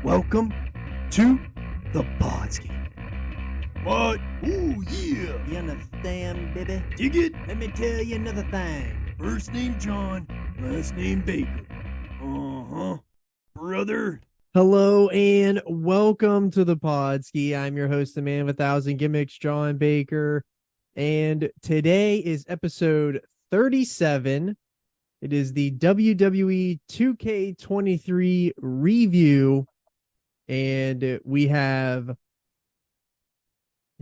Welcome to the Podski. What? Ooh, yeah. You understand, baby? Dig it? Let me tell you another thing. First name John, last name Baker. Uh-huh. Brother. Hello and welcome to the Podski. I'm your host, the man of 1,000 gimmicks, John Baker. And today is episode 37. It is the WWE 2K23 review. And we have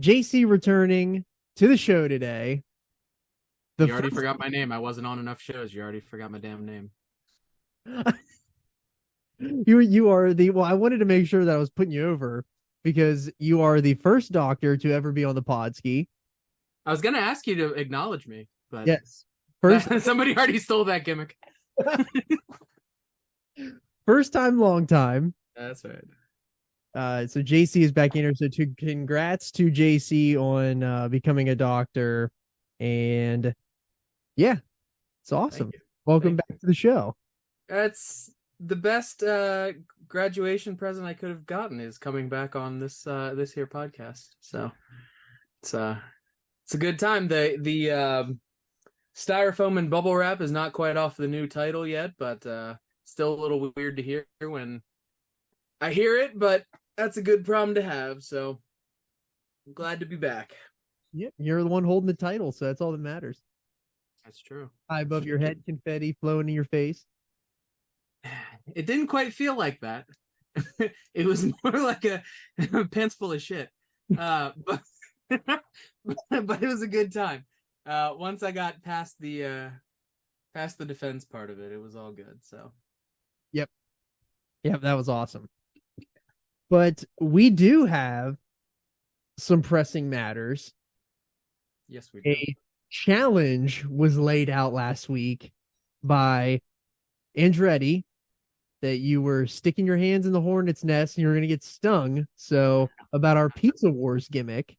JC returning to the show today. You already forgot my name. I wasn't on enough shows. You already forgot my damn name. You are the, well, I wanted to make sure that I was putting you over because you are the first doctor to ever be on the Podski. I was gonna ask you to acknowledge me, but Yes. First somebody already stole that gimmick. first time, long time. That's right. So JC is back in here. So congrats to JC on becoming a doctor. And yeah, it's awesome. Welcome back to the show. That's the best graduation present I could have gotten is coming back on this here podcast. So it's a good time. The styrofoam and bubble wrap is not quite off the new title yet, but still a little weird to hear when I hear it, but that's a good problem to have. So I'm glad to be back. Yeah, you're the one holding the title, so that's all that matters. That's true. High above your head, confetti flowing in your face. It didn't quite feel like that. It was more like a pants full of shit. But it was a good time. Once I got past the defense part of it, it was all good. So, yep, that was awesome. But we do have some pressing matters. Yes, we do. A challenge was laid out last week by Andretti that you were sticking your hands in the hornet's nest and you were going to get stung. So about our Pizza Wars gimmick.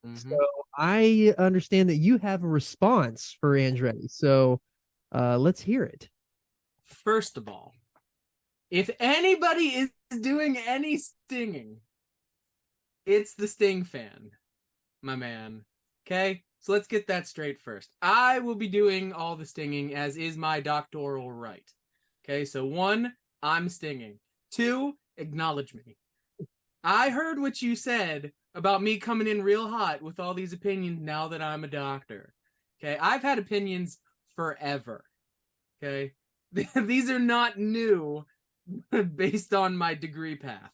Mm-hmm. So I understand that you have a response for Andretti. So let's hear it. First of all, if anybody is doing any stinging, it's the Sting fan, my man. Okay? So let's get that straight first. I will be doing all the stinging, as is my doctoral right. Okay, so 1, I'm stinging. 2, acknowledge me. I heard what you said about me coming in real hot with all these opinions now that I'm a doctor. Okay, I've had opinions forever. Okay, these are not new based on my degree path.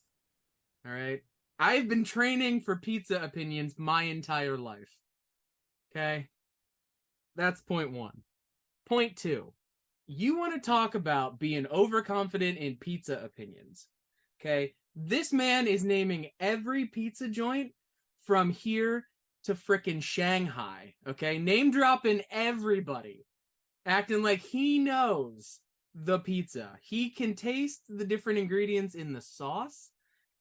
All right, I've been training for pizza opinions my entire life. Okay, that's point 1. Point 2. You want to talk about being overconfident in pizza opinions. Okay, this man is naming every pizza joint from here to frickin' Shanghai. Okay, name dropping everybody, acting like he knows the pizza. He can taste the different ingredients in the sauce.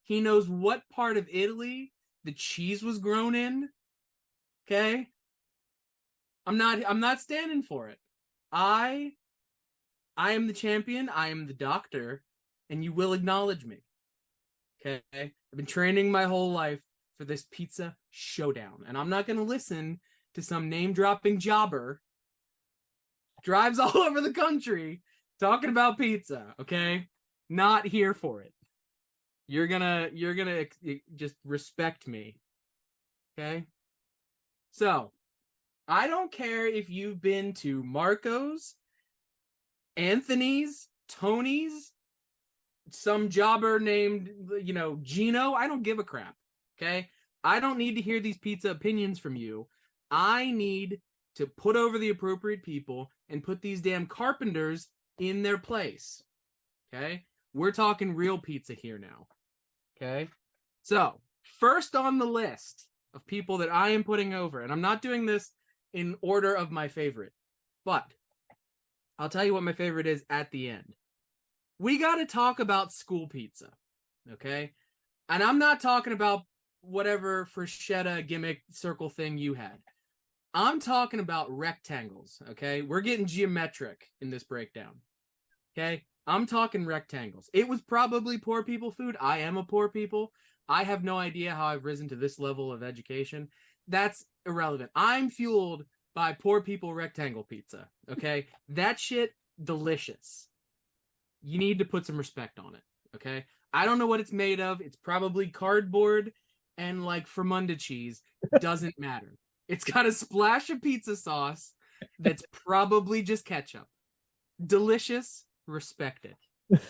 He knows what part of Italy the cheese was grown in. Okay, I'm not standing for it. I am the champion, I am the doctor, and you will acknowledge me. Okay? I've been training my whole life for this pizza showdown, and I'm not going to listen to some name-dropping jobber drives all over the country talking about pizza, okay? Not here for it. You're gonna just respect me. Okay? So, I don't care if you've been to Marco's, Anthony's, Tony's, some jobber named, Gino. I don't give a crap, okay? I don't need to hear these pizza opinions from you. I need to put over the appropriate people and put these damn carpenters in their place, okay? We're talking real pizza here now, okay? So, first on the list of people that I am putting over, and I'm not doing this in order of my favorite, but I'll tell you what my favorite is at the end. We got to talk about school pizza, okay? And I'm not talking about whatever Freshetta gimmick circle thing you had. I'm talking about rectangles, okay? We're getting geometric in this breakdown, okay? I'm talking rectangles. It was probably poor people food. I am a poor people. I have no idea how I've risen to this level of education. That's irrelevant. I'm fueled by poor people rectangle pizza. Okay? That shit, delicious. You need to put some respect on it. Okay? I don't know what it's made of. It's probably cardboard and like Fremunda cheese. Doesn't matter. It's got a splash of pizza sauce that's probably just ketchup. Delicious. Respect it.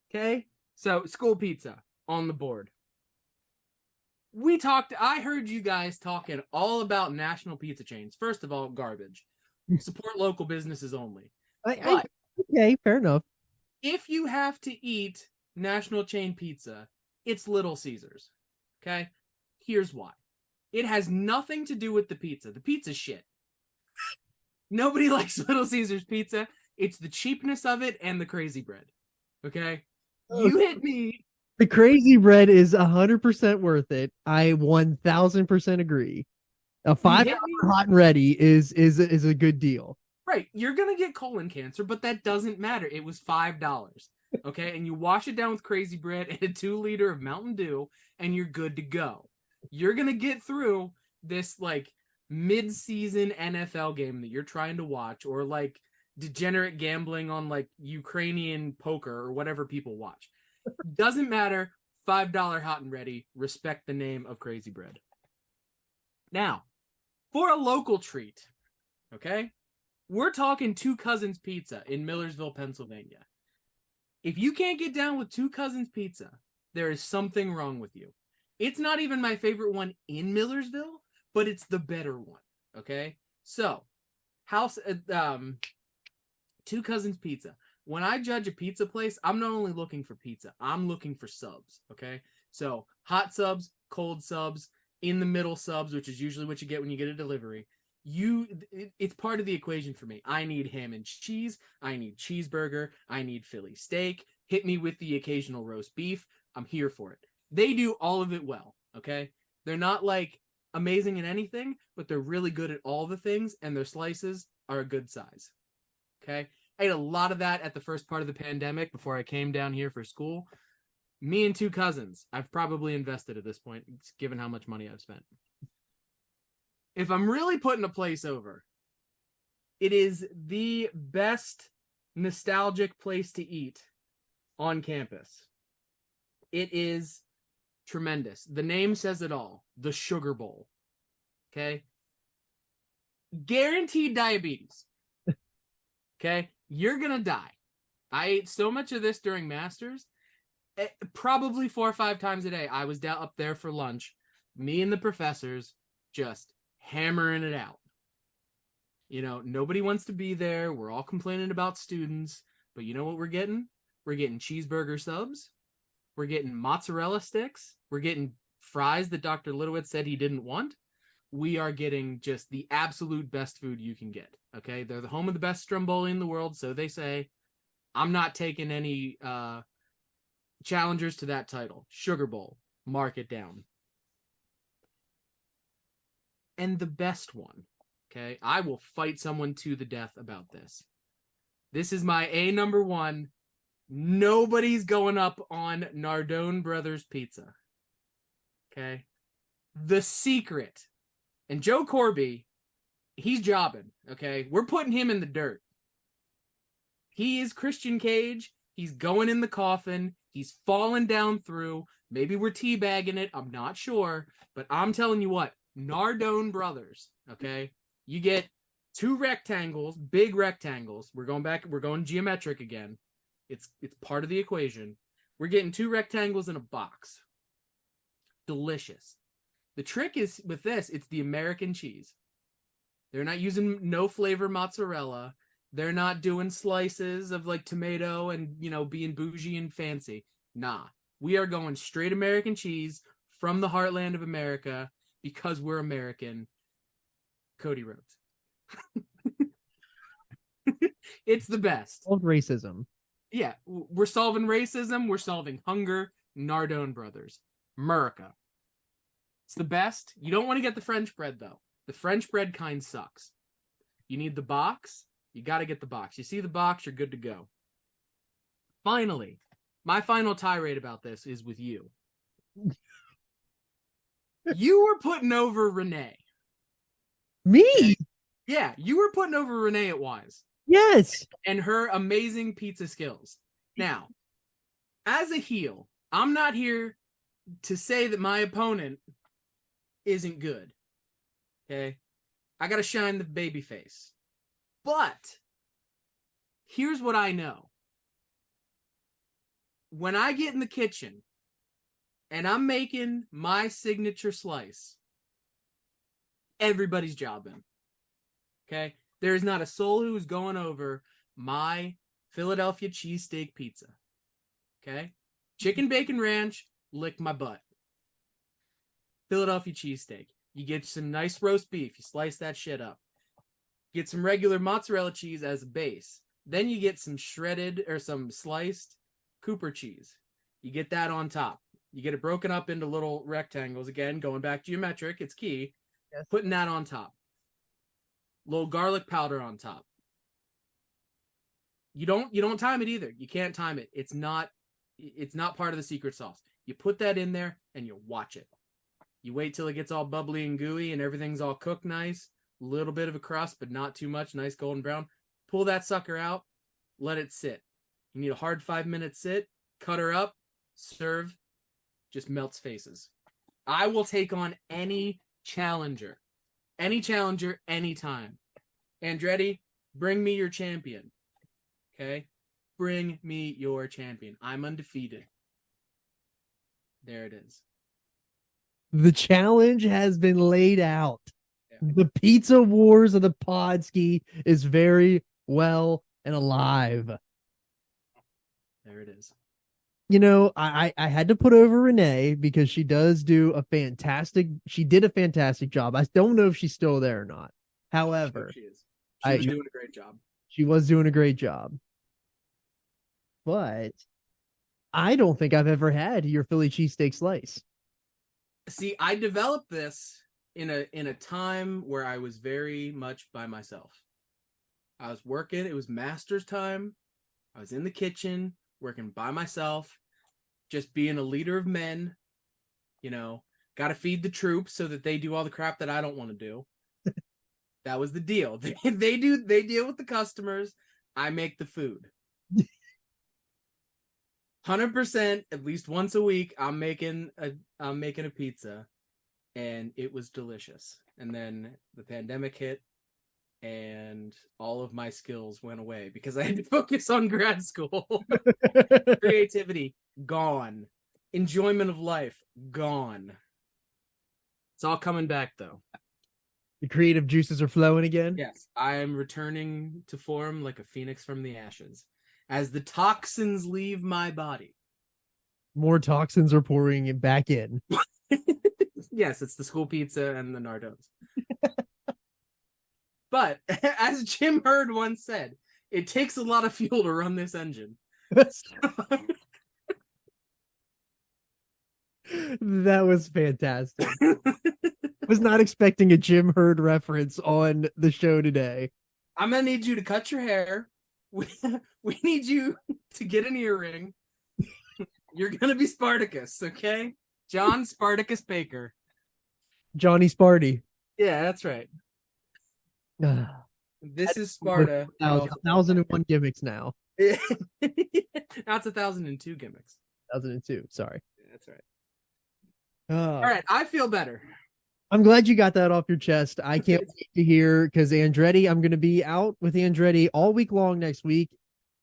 Okay? So, school pizza on the board. I heard you guys talking all about national pizza chains. First of all, garbage. Support local businesses only. But okay, fair enough. if you have to eat national chain pizza, it's Little Caesars. Okay? Here's why. It has nothing to do with the pizza. The pizza's shit. Nobody likes Little Caesars pizza. It's the cheapness of it and the crazy bread. Okay? You hit me. The crazy bread is 100% worth it. I 1000% agree. A $5 hot and ready is a good deal. Right. You're going to get colon cancer, but that doesn't matter. It was $5. Okay? And you wash it down with crazy bread and a 2-liter of Mountain Dew, and you're good to go. You're going to get through this, like, mid-season NFL game that you're trying to watch, or, like, degenerate gambling on, like, Ukrainian poker or whatever people watch. Doesn't matter. $5 hot and ready. Respect the name of crazy bread. Now, for a local treat, okay? We're talking Two Cousins Pizza in Millersville, Pennsylvania. If you can't get down with Two Cousins Pizza, there is something wrong with you. It's not even my favorite one in Millersville, but it's the better one, okay? So, Two Cousins Pizza. When I judge a pizza place, I'm not only looking for pizza, I'm looking for subs, okay? So, hot subs, cold subs, in the middle subs, which is usually what you get when you get a delivery. It's part of the equation for me. I need ham and cheese, I need cheeseburger, I need Philly steak. Hit me with the occasional roast beef. I'm here for it. They do all of it well, okay? They're not like amazing at anything, but they're really good at all the things, and their slices are a good size. Okay? I ate a lot of that at the first part of the pandemic before I came down here for school. Me and Two Cousins, I've probably invested at this point, given how much money I've spent. If I'm really putting a place over, it is the best nostalgic place to eat on campus. It is tremendous. The name says it all. The Sugar Bowl. Okay? Guaranteed diabetes. Okay? You're gonna die. I ate so much of this during Masters. Probably 4 or 5 times a day. I was down up there for lunch. Me and the professors just hammering it out. You know, nobody wants to be there. We're all complaining about students. But you know what we're getting? We're getting cheeseburger subs. We're getting mozzarella sticks. We're getting fries that Dr. Litowitz said he didn't want. We are getting just the absolute best food you can get. Okay? They're the home of the best stromboli in the world, so they say. I'm not taking any challengers to that title. Sugar Bowl. Mark it down. And the best one. Okay? I will fight someone to the death about this. This is my number 1. Nobody's going up on Nardone Brothers Pizza. Okay? The Secret. And Joe Corby, he's jobbing. Okay? We're putting him in the dirt. He is Christian Cage. He's going in the coffin. He's falling down through. Maybe we're teabagging it. I'm not sure. But I'm telling you what. Nardone Brothers. Okay? You get 2 rectangles, big rectangles. We're going geometric again. It's part of the equation. We're getting 2 rectangles in a box. Delicious. The trick is with this, it's the American cheese. They're not using no flavor mozzarella. They're not doing slices of like tomato and, you know, being bougie and fancy. Nah. We are going straight American cheese from the heartland of America because we're American. Cody Rhodes. It's the best. Old racism. Yeah, we're solving racism. We're solving hunger. Nardone Brothers. America. It's the best. You don't want to get the French bread, though. The French bread kind sucks. You need the box. You got to get the box. You see the box, you're good to go. finally, my final tirade about this is with you. You were putting over Renee. Me? Okay? Yeah, you were putting over Renee at Wise. Yes. And her amazing pizza skills. Now, as a heel, I'm not here to say that my opponent isn't good. Okay? I gotta shine the baby face. But here's what I know. When I get in the kitchen and I'm making my signature slice, everybody's jobbing. Okay? There is not a soul who's going over my Philadelphia cheesesteak pizza. Okay? Chicken bacon ranch, lick my butt. Philadelphia cheesesteak. You get some nice roast beef, you slice that shit up. Get some regular mozzarella cheese as a base. Then you get some shredded or some sliced Cooper cheese. You get that on top. You get it broken up into little rectangles. Again, going back geometric, it's key. Yes. Putting that on top. Little garlic powder on top. You don't time it either. You can't time it. It's not part of the secret sauce. You put that in there and you watch it. You wait till it gets all bubbly and gooey and everything's all cooked nice. A little bit of a crust, but not too much. Nice golden brown. Pull that sucker out. Let it sit. You need a hard 5-minute sit. Cut her up. Serve. Just melts faces. I will take on any challenger. Any challenger, anytime. Andretti, bring me your champion. Okay? Bring me your champion. I'm undefeated. There it is. The challenge has been laid out. Yeah. The pizza wars of the Podski is very well and alive. There it is. You know, I had to put over Renee because she did a fantastic job. I don't know if she's still there or not. However, She is. She was doing a great job. She was doing a great job. But I don't think I've ever had your Philly cheesesteak slice. See, I developed this in a time where I was very much by myself. I was working, it was master's time. I was in the kitchen, working by myself, just being a leader of men, you know, got to feed the troops so that they do all the crap that I don't want to do. That was the deal. They deal with the customers, I make the food. 100%, at least once a week, I'm making a pizza, and it was delicious. And then the pandemic hit, and all of my skills went away because I had to focus on grad school. Creativity gone, enjoyment of life gone. It's all coming back though. The creative juices are flowing again. Yes, I am returning to form like a phoenix from the ashes. As the toxins leave my body. More toxins are pouring it back in. Yes, it's the school pizza and the Nardones. But as Jim Hurd once said, it takes a lot of fuel to run this engine. That was fantastic. Was not expecting a Jim Hurd reference on the show today. I'm gonna need you to cut your hair. We need you to get an earring. You're gonna be Spartacus, okay? John Spartacus Baker. Johnny Sparty. Yeah, that's right. This is Sparta. 1001 gimmicks now. Now it's 1002 gimmicks. 1002. Sorry. Yeah, that's right. All right, I feel better. I'm glad you got that off your chest. I can't wait to hear because Andretti, I'm going to be out with Andretti all week long next week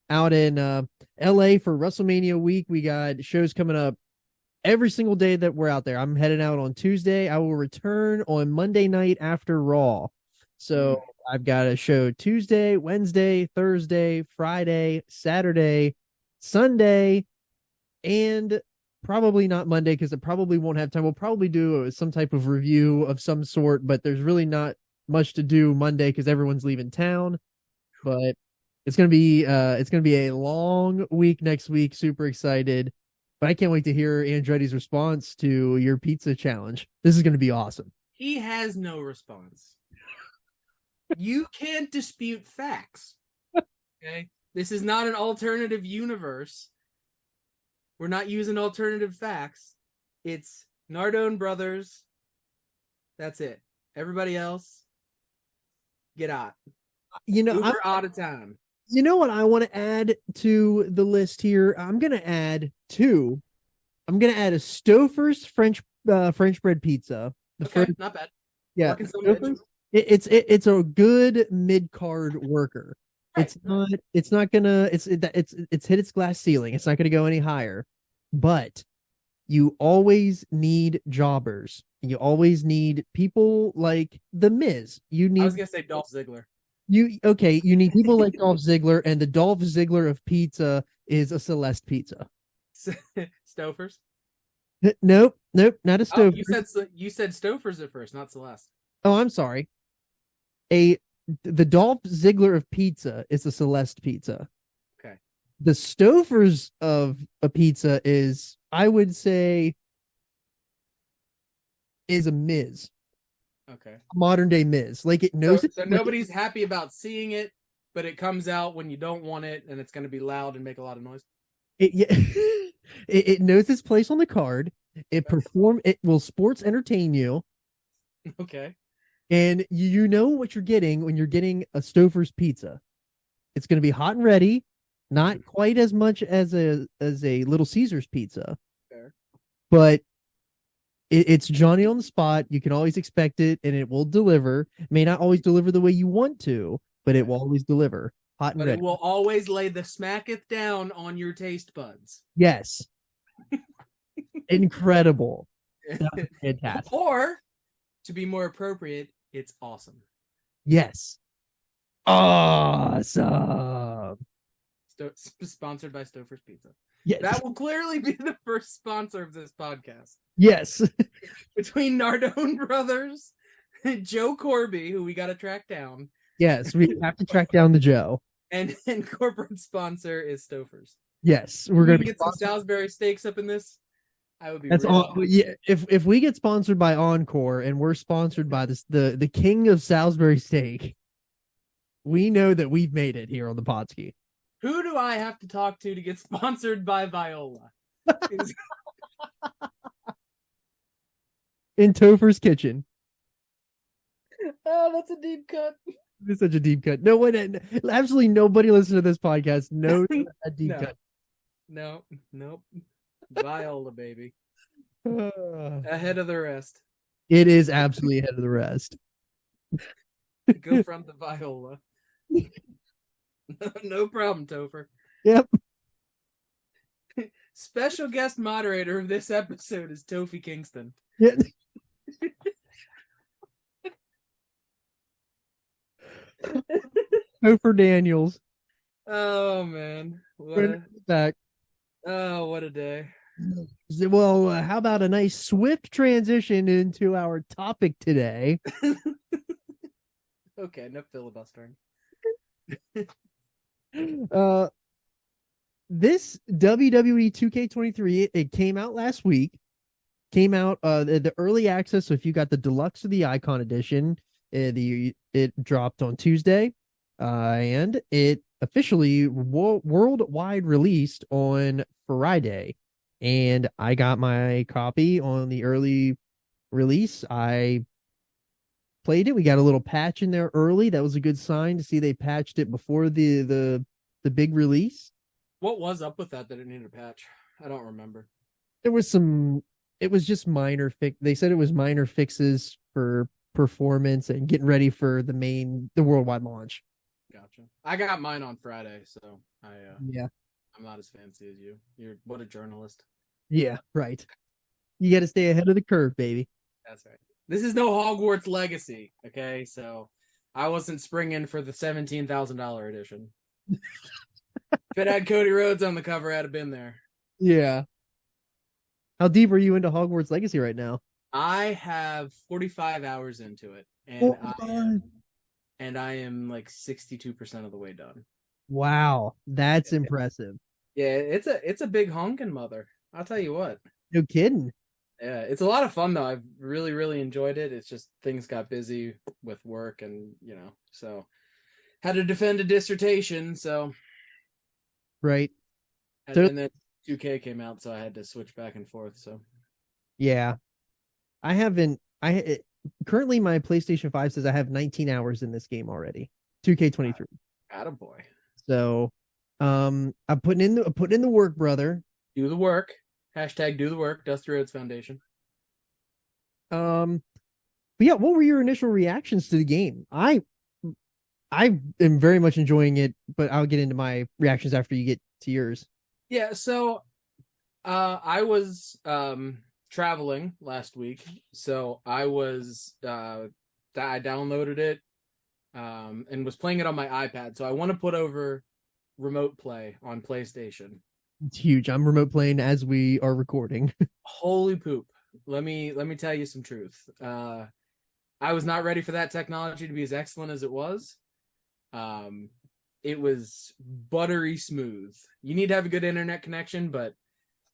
out in LA for WrestleMania week. We got shows coming up every single day that we're out there. I'm heading out on Tuesday. I will return on Monday night after Raw. So I've got a show Tuesday, Wednesday, Thursday, Friday, Saturday, Sunday, and probably not Monday because it probably won't have time. We'll probably do some type of review of some sort, but there's really not much to do Monday because everyone's leaving town. But it's gonna be a long week next week. Super excited. But I can't wait to hear Andretti's response to your pizza challenge. This is gonna be awesome. He has no response. You can't dispute facts. Okay? This is not an alternative universe. We're not using alternative facts. It's Nardone Brothers. That's it. Everybody else, get out. Uber out of time. You know what I want to add to the list here? I'm going to add two. I'm going to add a Stouffer's French bread pizza. Not bad. Yeah, it's a good mid card worker. Right. It's not gonna it's hit its glass ceiling. It's not gonna go any higher. But you always need jobbers. You always need people like The Miz. I was gonna say Dolph Ziggler. You need people like Dolph Ziggler, and the Dolph Ziggler of pizza is a Celeste pizza. Stouffer's? Nope, not a Stouffer's. You said Stouffer's at first, not Celeste. Oh, I'm sorry. The Dolph Ziggler of pizza is a Celeste pizza. Okay. The Stouffer's of a pizza is, I would say, is a Miz. Okay. Modern day Miz. Like it knows it. So nobody's happy about seeing it, but it comes out when you don't want it, and it's going to be loud and make a lot of noise. It knows its place on the card. It will sports entertain you. Okay. And you know what you're getting when you're getting a Stouffer's pizza. It's going to be hot and ready, not quite as much as a Little Caesars pizza. Fair. But it's Johnny on the spot. You can always expect it, and it will deliver. It may not always deliver the way you want to, but it will always deliver. Hot and ready. It will always lay the smacketh down on your taste buds. Yes. Incredible. Fantastic. Or, to be more appropriate, it's awesome. Yes. Awesome. Sponsored by Stouffer's Pizza. Yes. That will clearly be the first sponsor of this podcast. Yes. Between Nardone Brothers, Joe Corby, who we got to track down. Yes, we have to track down the Joe. And corporate sponsor is Stouffer's. Yes, we're going to get some Salisbury steaks up in this. I would be. That's all. Yeah, if we get sponsored by Encore and we're sponsored by the king of Salisbury steak, we know that we've made it here on the Podski. Who do I have to talk to get sponsored by Viola? In Topher's Kitchen. Oh, that's a deep cut. It's such a deep cut. No one, absolutely nobody listening to this podcast knows a deep cut. No, nope. Viola, baby. Ahead of the rest. It is absolutely ahead of the rest. Go from the Viola. No problem, Topher. Yep. Special guest moderator of this episode is Tofi Kingston. Yeah. Topher Daniels. Oh man. Back. Oh, what a day. Well, how about a nice swift transition into our topic today? Okay, no filibustering. This WWE 2K23, it came out last week. Came out the early access. So if you got the deluxe or the icon edition, it dropped on Tuesday, and it officially worldwide released on Friday. And I got my copy on the early release. I played it. We got a little patch in there early. That was a good sign to see they patched it before the big release. What was up with that it needed a patch? I don't remember. There was it was just minor fix. They said it was minor fixes for performance and getting ready for the worldwide launch. Gotcha. I got mine on Friday, so yeah. I'm not as fancy as you. What a journalist. Yeah, right. You got to stay ahead of the curve, baby. That's right. This is no Hogwarts Legacy, okay? So I wasn't springing for the $17,000 edition. If it had Cody Rhodes on the cover, I'd have been there. Yeah. How deep are you into Hogwarts Legacy right now? I have 45 hours into it, and I am like 62% of the way done. Wow, that's impressive. Yeah, it's a big honking mother. I'll tell you what. No kidding. Yeah, it's a lot of fun though. I've really, really enjoyed it. It's just things got busy with work and so had to defend a dissertation. So right? And, So and then 2K came out, so I had to switch back and forth. So yeah, I haven't. Currently my PlayStation 5 says I have 19 hours in this game already. 2K23. attaboy. So, I'm putting in the work, brother. Do the work. Hashtag do the work. Dusty Rhodes Foundation. Um, but yeah, what were your initial reactions to the game? I am very much enjoying it, but I'll get into my reactions after you get to yours. Yeah, so I was traveling last week, so I downloaded it and was playing it on my iPad. So I want to put over remote play on PlayStation. It's huge. I'm remote playing as we are recording. Holy poop. Let me tell you some truth. I was not ready for that technology to be as excellent as it was. Um it was buttery smooth. You need to have a good internet connection, but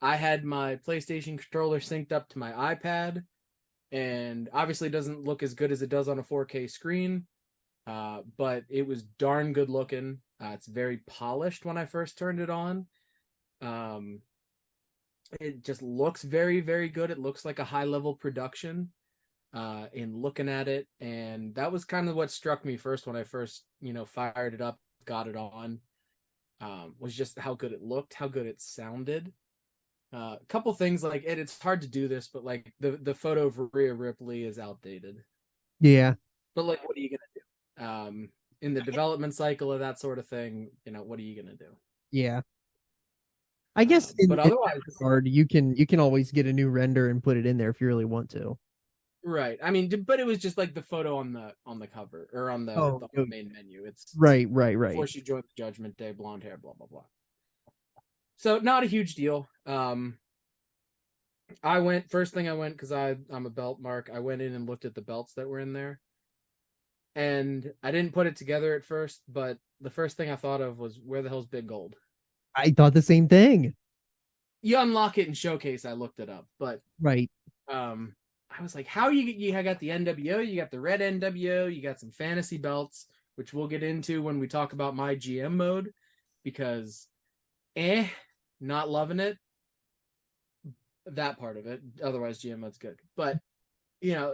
I had my PlayStation controller synced up to my iPad, and obviously it doesn't look as good as it does on a 4K screen, but it was darn good looking. It's very polished when I first turned it on. Um, it just looks very, very good. It looks like a high level production in looking at it, and that was kind of what struck me first when I first, fired it up, got it on. Was just how good it looked, how good it sounded. A couple things like it's hard to do this, but like the photo of Rhea Ripley is outdated. Yeah, But like, what are you gonna do? In the development cycle of that sort of thing, what are you gonna do? yeah. I guess But in otherwise, that regard, you can always get a new render and put it in there if you really want to. right? I mean, but it was just like the photo on the cover or on Oh, the main menu. It's right, right, before right. she joined the Judgment Day, blonde hair, blah blah blah. So not a huge deal. I went first thing I went because I'm a belt mark. I went in and looked at the belts that were in there, and I didn't put it together at first. But the first thing I thought of was, where the hell's Big Gold? I thought the same thing. You unlock it in Showcase. I looked it up, but Right. um, I was like, how you got the NWO, you got the red NWO, you got some fantasy belts, which we'll get into when we talk about my GM mode, because not loving it. That part of it. Otherwise, GM mode's good, but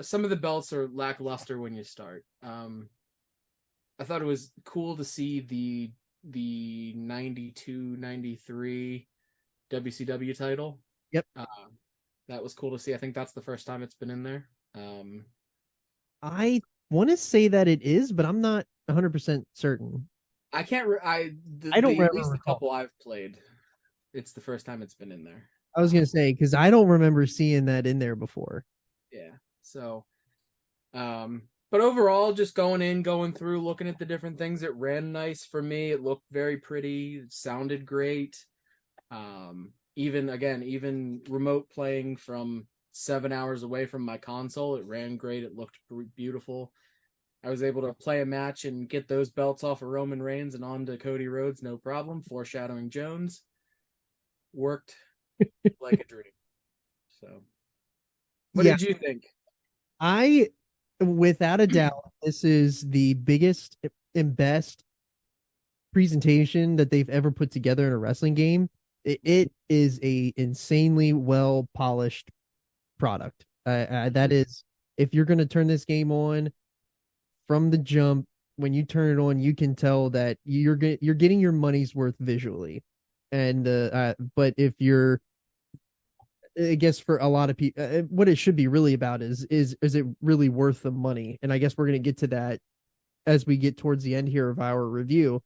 some of the belts are lackluster when you start. I thought it was cool to see the 92-93 WCW title. Yep. That was cool to see. I think that's the first time it's been in there. I want to say that it is, but I'm not 100% certain. I can't. I don't at least the recall. couple I've played, it's the first time it's been in there. I was gonna say because I don't remember seeing that in there before. Yeah. So, but overall, just going through, looking at the different things, it ran nice for me. It looked very pretty. It sounded great. Even remote playing from 7 hours away from my console, it ran great. It looked beautiful. I was able to play a match and get those belts off of Roman Reigns and onto Cody Rhodes, no problem. Foreshadowing Jones worked like a dream. So, what Yeah, did you think? I, without a doubt, this is the biggest and best presentation that they've ever put together in a wrestling game. It is a insanely well polished product. That is, if you're going to turn this game on from the jump, when you turn it on, you can tell that you're getting your money's worth visually. And but if you're, I guess for a lot of people, what it should be really about is it really worth the money? And I guess we're going to get to that as we get towards the end here of our review,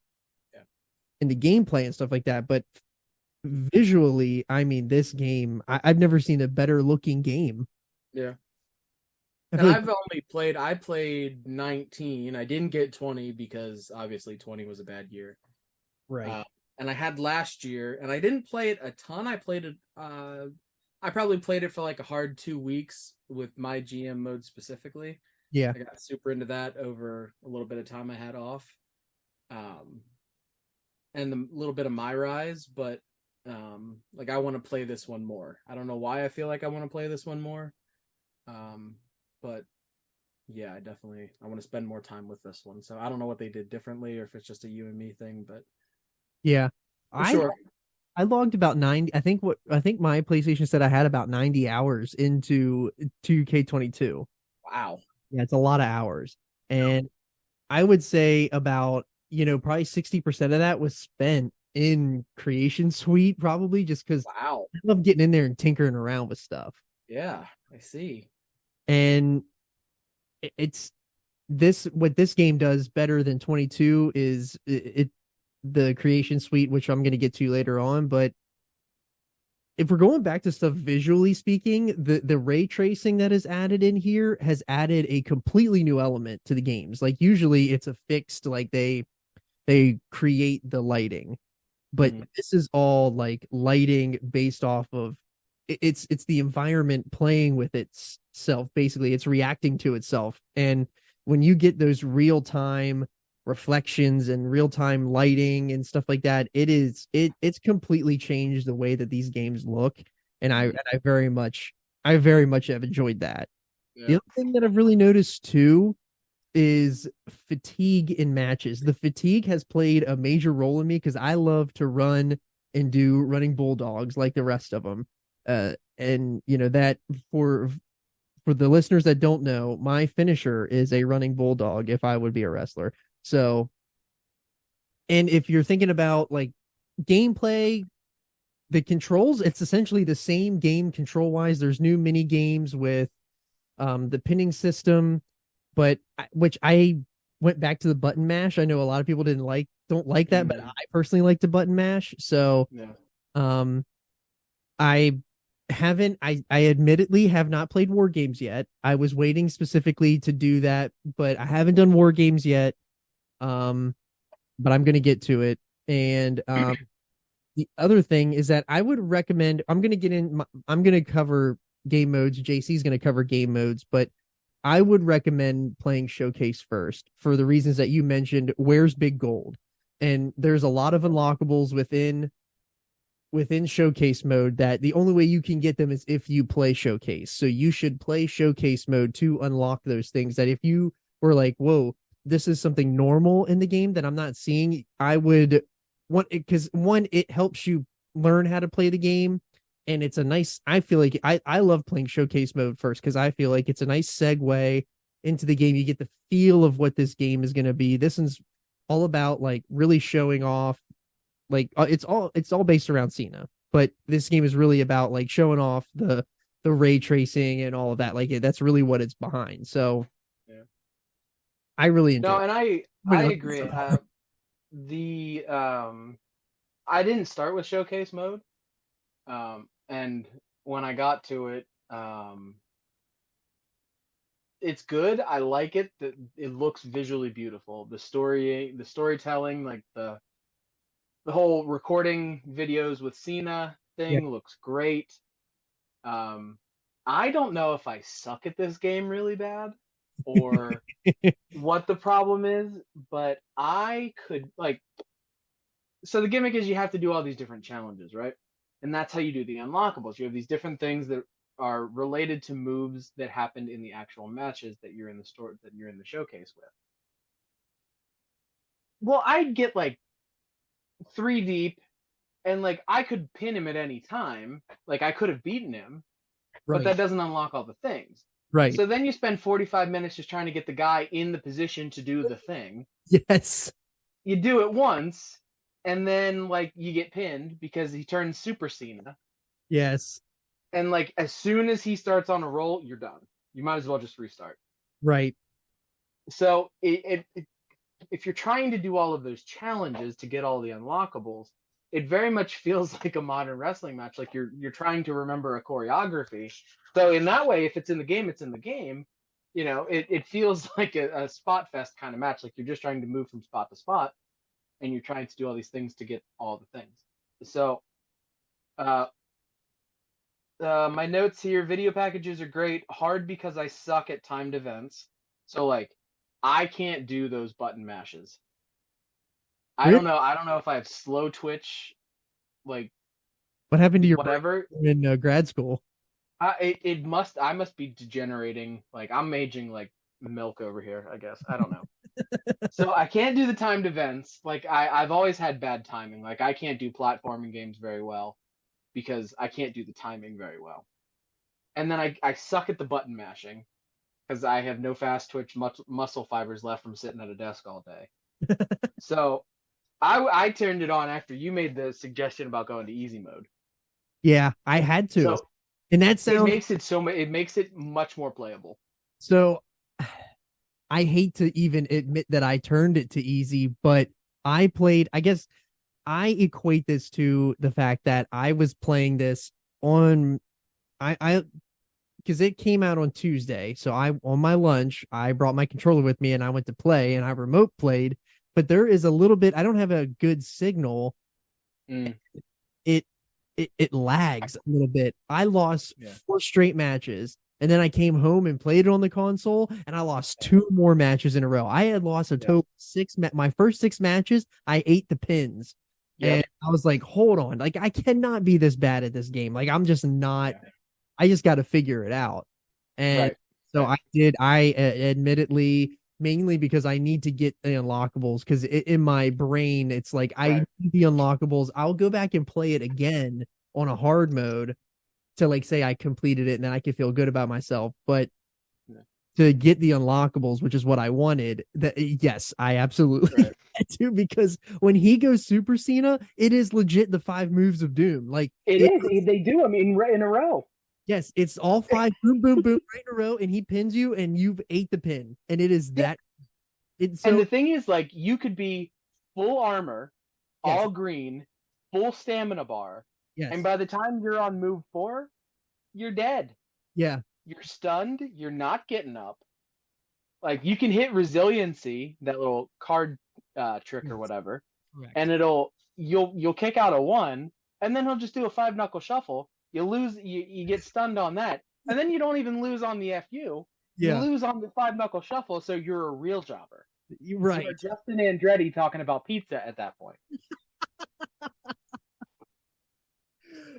Yeah. and the gameplay and stuff like that. But visually, I mean, this game, I've never seen a better looking game. Yeah. I And feel like, I played 19. I didn't get 20 because obviously 20 was a bad year. right. And I had last year, and I didn't play it a ton. I played it. I probably played it for like a hard 2 weeks with my GM mode specifically. Yeah. I got super into that over a little bit of time I had off, and the little bit of my rise. But like, I want to play this one more. I don't know why I feel like I want to play this one more. But yeah, I want to spend more time with this one. So I don't know what they did differently, or if it's just a you and me thing, but Yeah. I sure. I logged about 90. I think my PlayStation said I had about 90 hours into 2K22. Wow. Yeah, it's a lot of hours. And I would say about, probably 60% of that was spent in Creation Suite, probably just because Wow. I love getting in there and tinkering around with stuff. Yeah, I see. And it's what this game does better than 22 is the Creation Suite, which I'm going to get to later on. But if we're going back to stuff visually speaking, the ray tracing that is added in here has added a completely new element to the games. Like usually it's a fixed, like they create the lighting, but this is all like lighting based off of it's the environment playing with itself. Basically, it's reacting to itself. And when you get those real time reflections and real time lighting and stuff like that, it's completely changed the way that these games look. And I very much have enjoyed that. Yeah. The other thing that I've really noticed too is fatigue in matches. The fatigue has played a major role in me because I love to run and do running bulldogs like the rest of them. And that for the listeners that don't know, my finisher is a running bulldog if I would be a wrestler. So, and if you're thinking about like gameplay, the controls, it's essentially the same game control wise. There's new mini games with the pinning system, but which I went back to the button mash. I know a lot of people don't like that, but I personally like the button mash. So, I I admittedly have not played war games yet. I was waiting specifically to do that, but I haven't done war games yet. But I'm going to get to it. And the other thing is that I would recommend, I'm going to cover game modes. JC's going to cover game modes, but I would recommend playing Showcase first for the reasons that you mentioned. Where's Big Gold? And there's a lot of unlockables within Showcase mode that the only way you can get them is if you play Showcase. So you should play Showcase mode to unlock those things that if you were like, whoa, this is something normal in the game that I'm not seeing, I would want it because one, it helps you learn how to play the game. And it's a nice, I feel like I love playing Showcase mode first because I feel like it's a nice segue into the game. You get the feel of what this game is going to be. This is all about like really showing off. Like it's all based around Cena, but this game is really about like showing off the ray tracing and all of that. Like that's really what it's behind. So yeah, I really enjoy. No, and I agree. I didn't start with Showcase mode, and when I got to it, it's good. I like it. It looks visually beautiful. The storytelling, like the whole recording videos with Cena thing looks great. I don't know if I suck at this game really bad or what the problem is, but I could like. So the gimmick is you have to do all these different challenges, right? And that's how you do the unlockables. You have these different things that are related to moves that happened in the actual matches that you're in the showcase with. Well, I'd get like 3 deep and like I could pin him at any time. Like I could have beaten him, but that doesn't unlock all the things. Right. So then you spend 45 minutes just trying to get the guy in the position to do the thing. Yes. You do it once, and then like you get pinned because he turns Super Cena. Yes. And like as soon as he starts on a roll, you're done. You might as well just restart. Right. So if you're trying to do all of those challenges to get all the unlockables, it very much feels like a modern wrestling match. Like you're trying to remember a choreography. So in that way, if it's in the game, it's in the game. You know, it feels like a spot fest kind of match. Like you're just trying to move from spot to spot, and you're trying to do all these things to get all the things. So, my notes here: video packages are great. Hard because I suck at timed events. So like, I can't do those button mashes. I don't know. I don't know if I have slow twitch, like what happened to your whatever in grad school? I must be degenerating. Like I'm aging like milk over here. I guess I don't know. So I can't do the timed events. Like I've always had bad timing. Like I can't do platforming games very well because I can't do the timing very well. And then I suck at the button mashing because I have no fast twitch muscle fibers left from sitting at a desk all day. So I turned it on after you made the suggestion about going to easy mode. Yeah, I had to. So And that it sounds makes it makes it much more playable. so I hate to even admit that I turned it to easy, but I played, I guess I equate this to the fact that I was playing this on I because it came out on Tuesday. So I on my lunch, I brought my controller with me and I went to play and I remote played, but there is a little bit I don't have a good signal. Mm, It it lags a little bit. I lost yeah. 4 straight matches. And then I came home and played it on the console, and I lost Yeah. 2 more matches in a row. I had lost a Yeah. total my first 6 matches. I ate the pins, Yep. and I was like, "Hold on, like I cannot be this bad at this game. Like I'm just not. Yeah. I just got to figure it out." And Right. so Right. I did. I admittedly mainly because I need to get the unlockables because in my brain it's like I Right. need the unlockables. I'll go back and play it again on a hard mode to like say I completed it and then I can feel good about myself. But Yeah. to get the unlockables, which is what I wanted, that yes, I absolutely Right. had to because when he goes Super Cena, it is legit the 5 moves of doom. Like It it, is. They do. I mean, in a row. yes, it's all 5 boom, boom, boom right in a row, and he pins you, and you've ate the pin, and it is Yeah. that. It's And so the thing is, like, you could be full armor, yes, all green, full stamina bar, and yes, by the time you're on move 4, you're dead. yeah, You're stunned. You're not getting up. Like you can hit resiliency, that little card trick or yes, whatever, correct. and you'll kick out a 1, and then he'll just do a 5 knuckle shuffle. You lose. You get stunned on that, and then you don't even lose on the FU. You Yeah, lose on the 5 knuckle shuffle, so you're a real jobber. you're You're right. Justin Andretti talking about pizza at that point.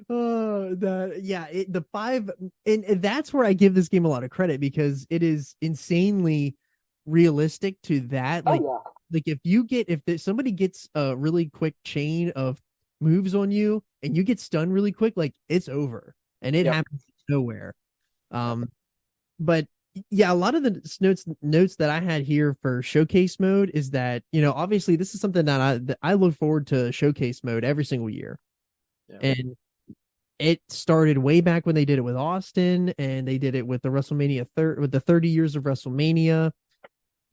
Oh, the 5, and that's where I give this game a lot of credit because it is insanely realistic to that. Oh yeah. Like if somebody gets a really quick chain of moves on you and you get stunned really quick, like it's over and it Yep. happens nowhere. Yep. But yeah, a lot of the notes that I had here for showcase mode is that obviously this is something that I look forward to showcase mode every single year, Yeah. and it started way back when they did it with Austin, and they did it with the WrestleMania with the 30 years of WrestleMania,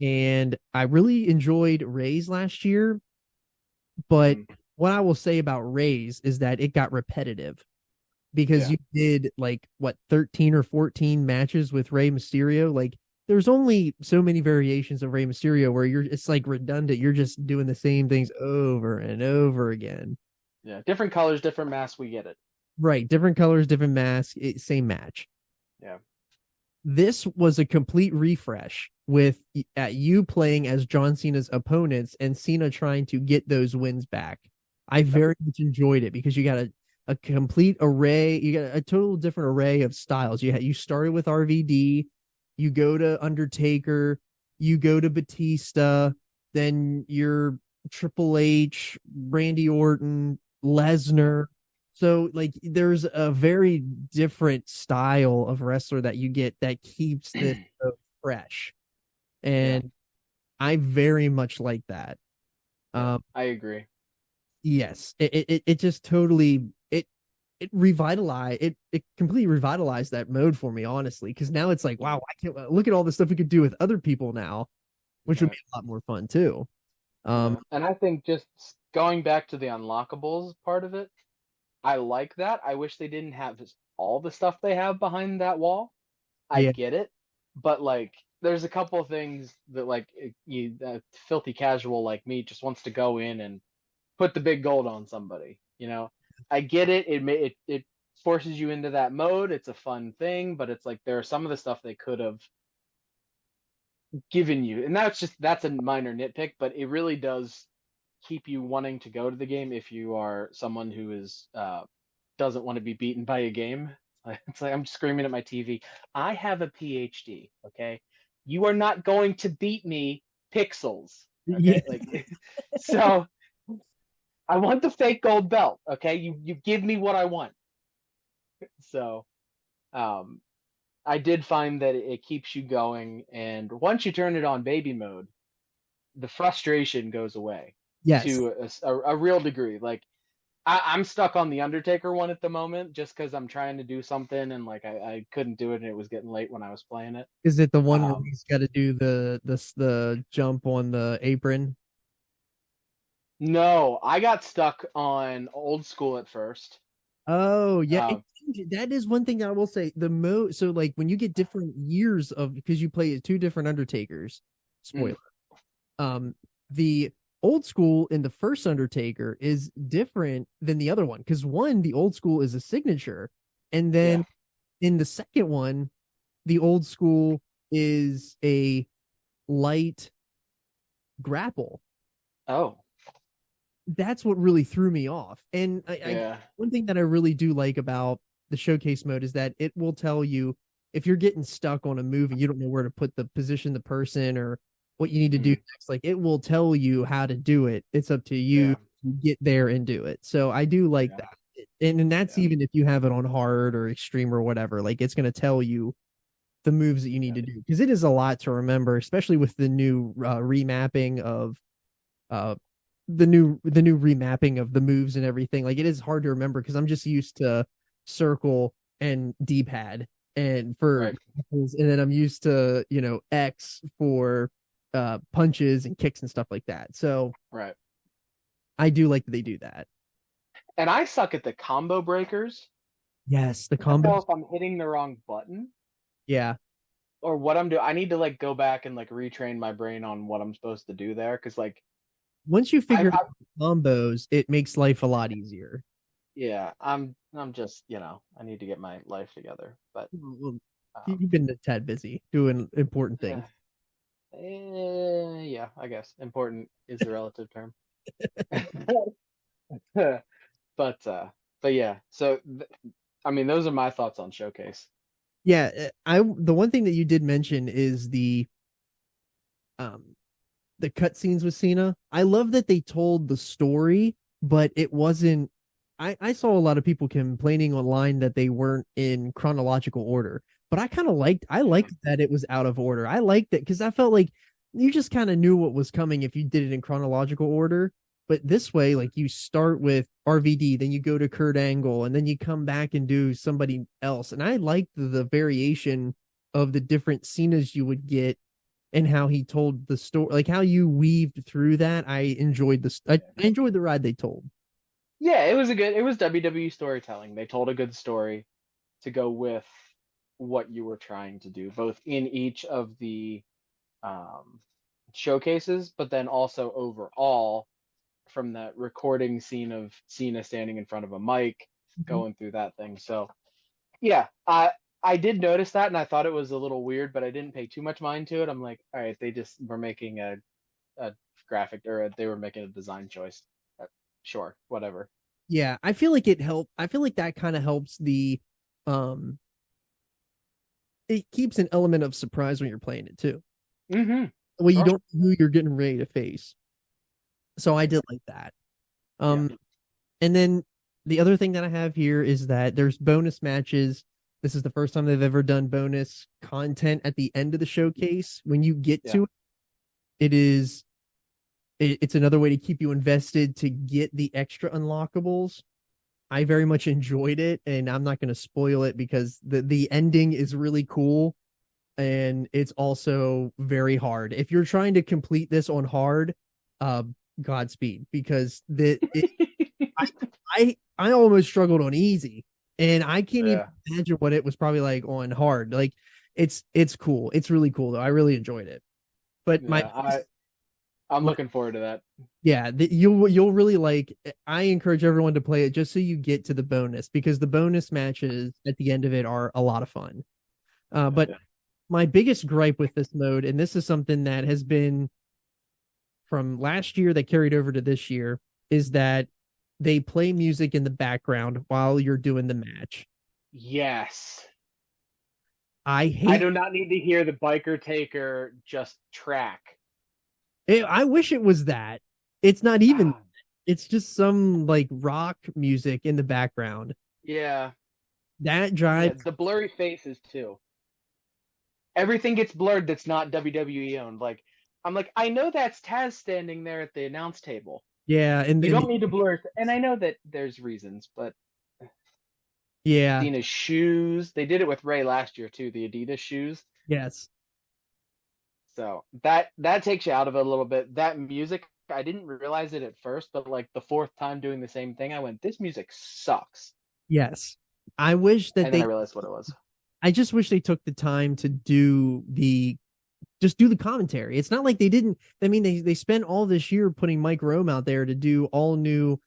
and I really enjoyed Ray's last year. But Mm, what I will say about Ray's is that it got repetitive because yeah. you did like what 13 or 14 matches with Rey Mysterio. Like there's only so many variations of Rey Mysterio where it's like redundant. You're just doing the same things over and over again. Yeah. Different colors, different masks. We get it. Right, different colors, different masks, same match. Yeah. This was a complete refresh with you playing as John Cena's opponents and Cena trying to get those wins back. I Yep. very much enjoyed it because you got a complete array, you got a total different array of styles. You started with RVD, you go to Undertaker, you go to Batista, then you're Triple H, Randy Orton, Lesnar. So like there's a very different style of wrestler that you get that keeps this so fresh. Yeah. And I very much like that. Yeah. Um I agree. yes, it just totally it revitalized it completely revitalized that mode for me honestly because now it's like wow, I can't look at all the stuff we could do with other people now, which would Right. be a lot more fun too. Yeah. Um And I think just going back to the unlockables part of it, I like that. I wish they didn't have all the stuff they have behind that wall. I yeah, get it, but like, there's a couple of things that like you, filthy casual like me, just wants to go in and put the big gold on somebody. I get it. It forces you into that mode. It's a fun thing, but it's like there are some of the stuff they could have given you, and that's a minor nitpick, but it really does keep you wanting to go to the game if you are someone who is doesn't want to be beaten by a game. It's like I'm screaming at my TV. I have a PhD, okay? You are not going to beat me pixels. Yeah. Okay, like so I want the fake gold belt. Okay, you give me what I want. So um, I did find that it keeps you going, and once you turn it on baby mode, the frustration goes away Yes. to a real degree. Like I'm stuck on the Undertaker one at the moment, just because I'm trying to do something and like I couldn't do it, and it was getting late when I was playing it. Is it the one where Um, he's got to do the jump on the apron? no, I got stuck on old school at first. Oh yeah, Uh, that is one thing that I will say. So like when you get different years of because you play two different Undertakers. Spoiler. Um, the old school in the first Undertaker is different than the other one because one, the old school is a signature, and yeah. then in the second one, the old school is a light grapple. Oh, That's what really threw me off. And yeah. one thing that I really do like about the showcase mode is that it will tell you if you're getting stuck on a move and you don't know where to put the position the person or what you need to do next, like it will tell you how to do it. It's up to you Yeah. to get there and do it. So I do like Yeah. that. And that's Yeah. even if you have it on hard or extreme or whatever, like it's going to tell you the moves that you need to do because it is a lot to remember, especially with the new remapping of uh the new remapping of the moves and everything. Like it is hard to remember because I'm just used to circle and D-pad and for Right. and then I'm used to, X for punches and kicks and stuff like that. So Right. I do like that they do that. And I suck at the combo breakers. Yes, the I don't know combos. if I'm hitting the wrong button Yeah. or what I'm doing. I need to like go back and like retrain my brain on what I'm supposed to do there because like Once you I, figure I out the combos, it makes life a lot easier. yeah, I'm just, I need to get my life together. But Well, um you've been a tad busy doing important things. yeah, I guess important is the relative term. But yeah. So I mean, those are my thoughts on Showcase. Yeah, the one thing that you did mention is um the cutscenes with Cena. I love that they told the story, but it wasn't. I saw a lot of people complaining online that they weren't in chronological order, but I liked that it was out of order. I liked it because I felt like you just kind of knew what was coming if you did it in chronological order. But this way, like you start with RVD, then you go to Kurt Angle, and then you come back and do somebody else. And I liked the variation of the different Cenas you would get and how he told the story, like how you weaved through that. I enjoyed this. I enjoyed the ride they told. Yeah, it was WWE storytelling. They told a good story to go with what you were trying to do, both in each of the um, showcases, but then also overall from that recording scene of Cena standing in front of a mic, Mhm. going through that thing. So yeah, I did notice that, and I thought it was a little weird, but I didn't pay too much mind to it. I'm like, all right, they just were making a graphic they were making a design choice. Uh, sure, whatever. Yeah, I feel like it helped. I feel like that kind of helps um, it keeps an element of surprise when you're playing it too. Mm-hmm. Well, you Sure. don't know who you're getting ready to face. So I did like that. Yeah. Um, and then the other thing that I have here is that there's bonus matches. This is the first time they've ever done bonus content at the end of the showcase. When you get Yeah. to it, it's another way to keep you invested to get the extra unlockables. I very much enjoyed it, and I'm not going to spoil it because the ending is really cool, and it's also very hard. If you're trying to complete this on hard, uh, Godspeed, because I almost struggled on easy, and I can't even Yeah. imagine what it was probably like on hard. Like it's cool. It's really cool though. I really enjoyed it. But Yeah. I'm my looking forward to that. yeah, you'll really like. I encourage everyone to play it just so you get to the bonus because the bonus matches at the end of it are a lot of fun. But Yeah. my biggest gripe with this mode, and this is something that has been from last year that carried over to this year, is that they play music in the background while you're doing the match. Yes. I I hate do not need to hear the biker taker just track. I wish it was that. It's not even. Ah, It's just some like rock music in the background. yeah, That yeah. drives. The blurry faces too. Everything gets blurred that's not WWE owned. Like, I'm like, I know that's Taz standing there at the announce table. Yeah, and You then don't need to blur it. And I know that there's reasons, but yeah, Cena's shoes. They did it with Ray last year too, the Adidas shoes. yes, So that takes you out of it a little bit. That music, I didn't realize it at first, but like the fourth time doing the same thing, I went, this music sucks. yes. I wish that And then I they. realized what it was. I just wish they took the time to do the commentary. It's not like they didn't. I mean, they spent all this year putting Mike Rome out there to do all new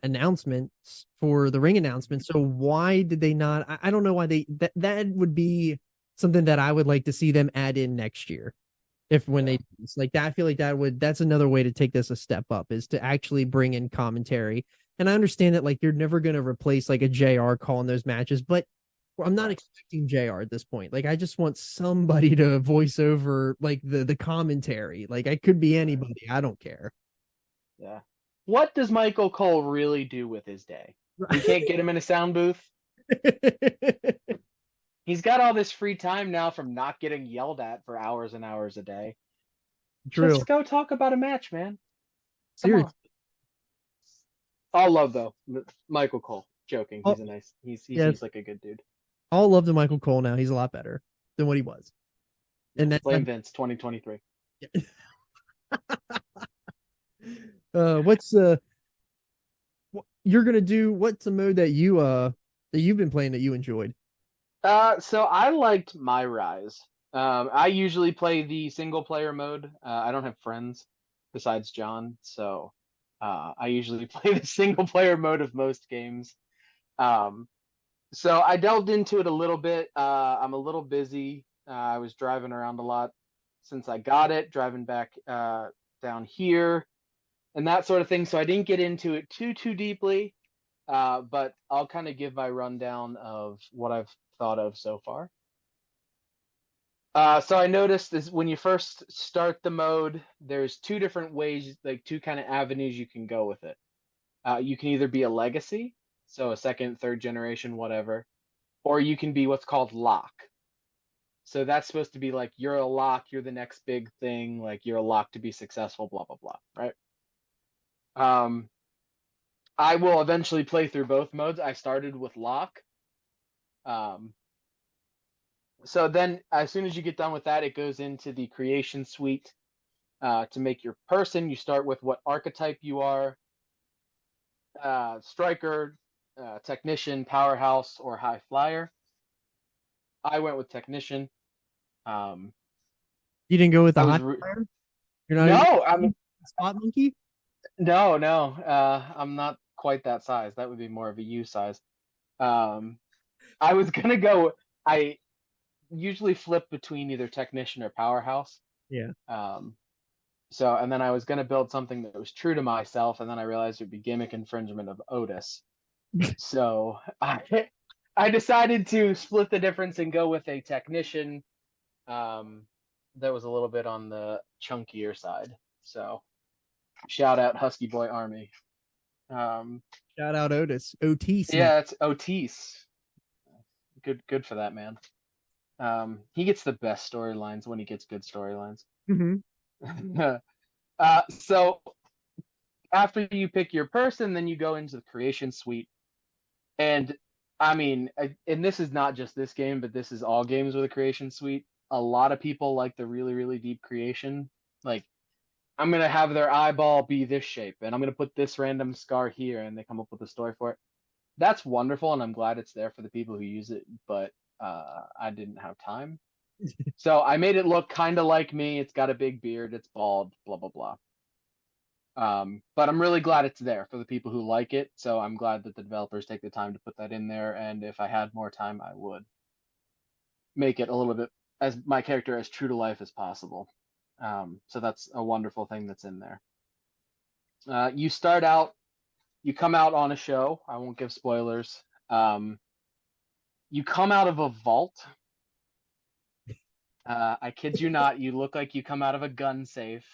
announcements for the ring announcements. So why did they not? I don't know why that would be something that I would like to see them add in next year. If when they it's like that, I feel like that's another way to take this a step up is to actually bring in commentary. And I understand that like you're never gonna replace like a JR calling those matches, but I'm not expecting JR at this point. Like I just want somebody to voice over like the commentary. Like I could be anybody. I don't care. Yeah. What does Michael Cole really do with his day? We can't get him in a sound booth. He's got all this free time now from not getting yelled at for hours and hours a day. True. Just go talk about a match, man. Come Seriously. on. All love though. Michael Cole. Joking. Oh, He's a nice. He yes. seems like a good dude. All love to Michael Cole now. He's a lot better than what he was. And that's Blame Vince. 2023. What's you're gonna do? What's a mode that you've been playing that you enjoyed? So I liked My Rise. I usually play the single player mode. I don't have friends besides John, so I usually play the single player mode of most games. Um, so I delved into it a little bit. I'm a little busy. I was driving around a lot since I got it, driving back down here and that sort of thing. So I didn't get into it too deeply. But I'll kind of give my rundown of what I've thought of so far. So I noticed is when you first start the mode, there's two different ways, like two kind of avenues you can go with it. You can either be a legacy, so a second, third generation, whatever, or you can be what's called lock. So that's supposed to be like you're a lock, you're the next big thing, like you're a lock to be successful, blah blah blah, right? Um, I will eventually play through both modes. I started with lock. Um, so then as soon as you get done with that, it goes into the creation suite to make your person. You start with what archetype you are, striker, technician, powerhouse, or high flyer. I went with technician. Um, You didn't go with the I was hot re- fire? You're not no, I mean, spot monkey? no. I'm not quite that size. That would be more of a U size. Um, I was gonna go. I usually flip between either technician or powerhouse. Yeah. So, and then I was going to build something that was true to myself, and then I realized it would be gimmick infringement of Otis. So I decided to split the difference and go with a technician that was a little bit on the chunkier side. So shout out Husky Boy Army. Shout out Otis. Yeah, it's Otis. Good for that man. He gets the best storylines when he gets good storylines. Mm-hmm. So after you pick your person, then you go into the creation suite. And I mean, and this is not just this game, but this is all games with a creation suite. A lot of people like the really, really deep creation. Like, I'm going to have their eyeball be this shape, and I'm going to put this random scar here, and they come up with a story for it. That's wonderful, and I'm glad it's there for the people who use it, but I didn't have time. So I made it look kind of like me. It's got a big beard. It's bald. Blah blah blah. But I'm really glad it's there for the people who like it. So I'm glad that the developers take the time to put that in there. And if I had more time, I would make it a little bit as my character as true to life as possible. So that's a wonderful thing that's in there. You start out, you come out on a show. I won't give spoilers. You come out of a vault. I kid you not, you look like you come out of a gun safe.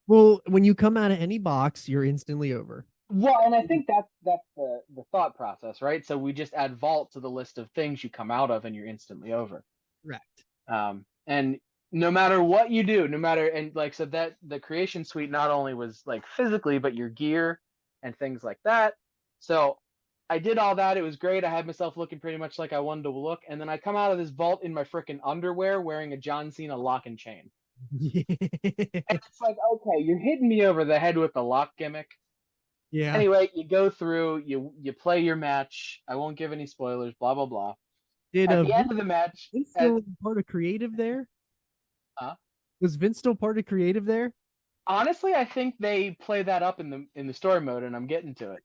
Well, when you come out of any box, you're instantly over. Well, and I think that's the thought process, right? So we just add vault to the list of things you come out of, and you're instantly over. Correct. And no matter what you do, and like so that the creation suite not only was like physically, but your gear and things like that. So I did all that. It was great. I had myself looking pretty much like I wanted to look, and then I come out of this vault in my freaking underwear, wearing a John Cena lock and chain. Yeah. And it's like, okay, you're hitting me over the head with the lock gimmick. Yeah. Anyway, you go through, you play your match. I won't give any spoilers. Blah blah blah. Did At the end of the match, Vince still part of creative there? Huh? Was Vince still part of creative there? honestly, I think they play that up in the story mode, and I'm getting to it.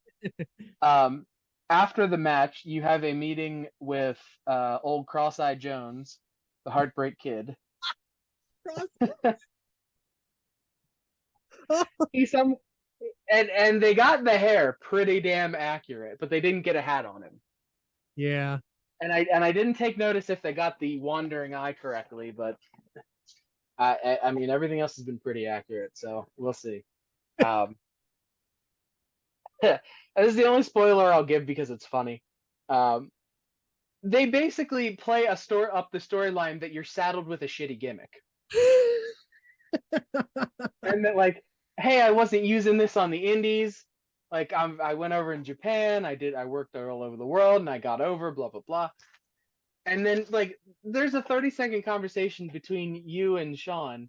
After the match, you have a meeting with old Cross-Eyed Jones, the Heartbreak Kid. He's some, and they got the hair pretty damn accurate, but they didn't get a hat on him. Yeah. And I didn't take notice if they got the wandering eye correctly, but I mean everything else has been pretty accurate, so we'll see. This is the only spoiler I'll give because it's funny. They basically play up the storyline that you're saddled with a shitty gimmick, and that like, hey, I wasn't using this on the indies. Like I went over in Japan. I worked all over the world, and I got over. Blah blah blah. And then like, there's a 30-second conversation between you and Sean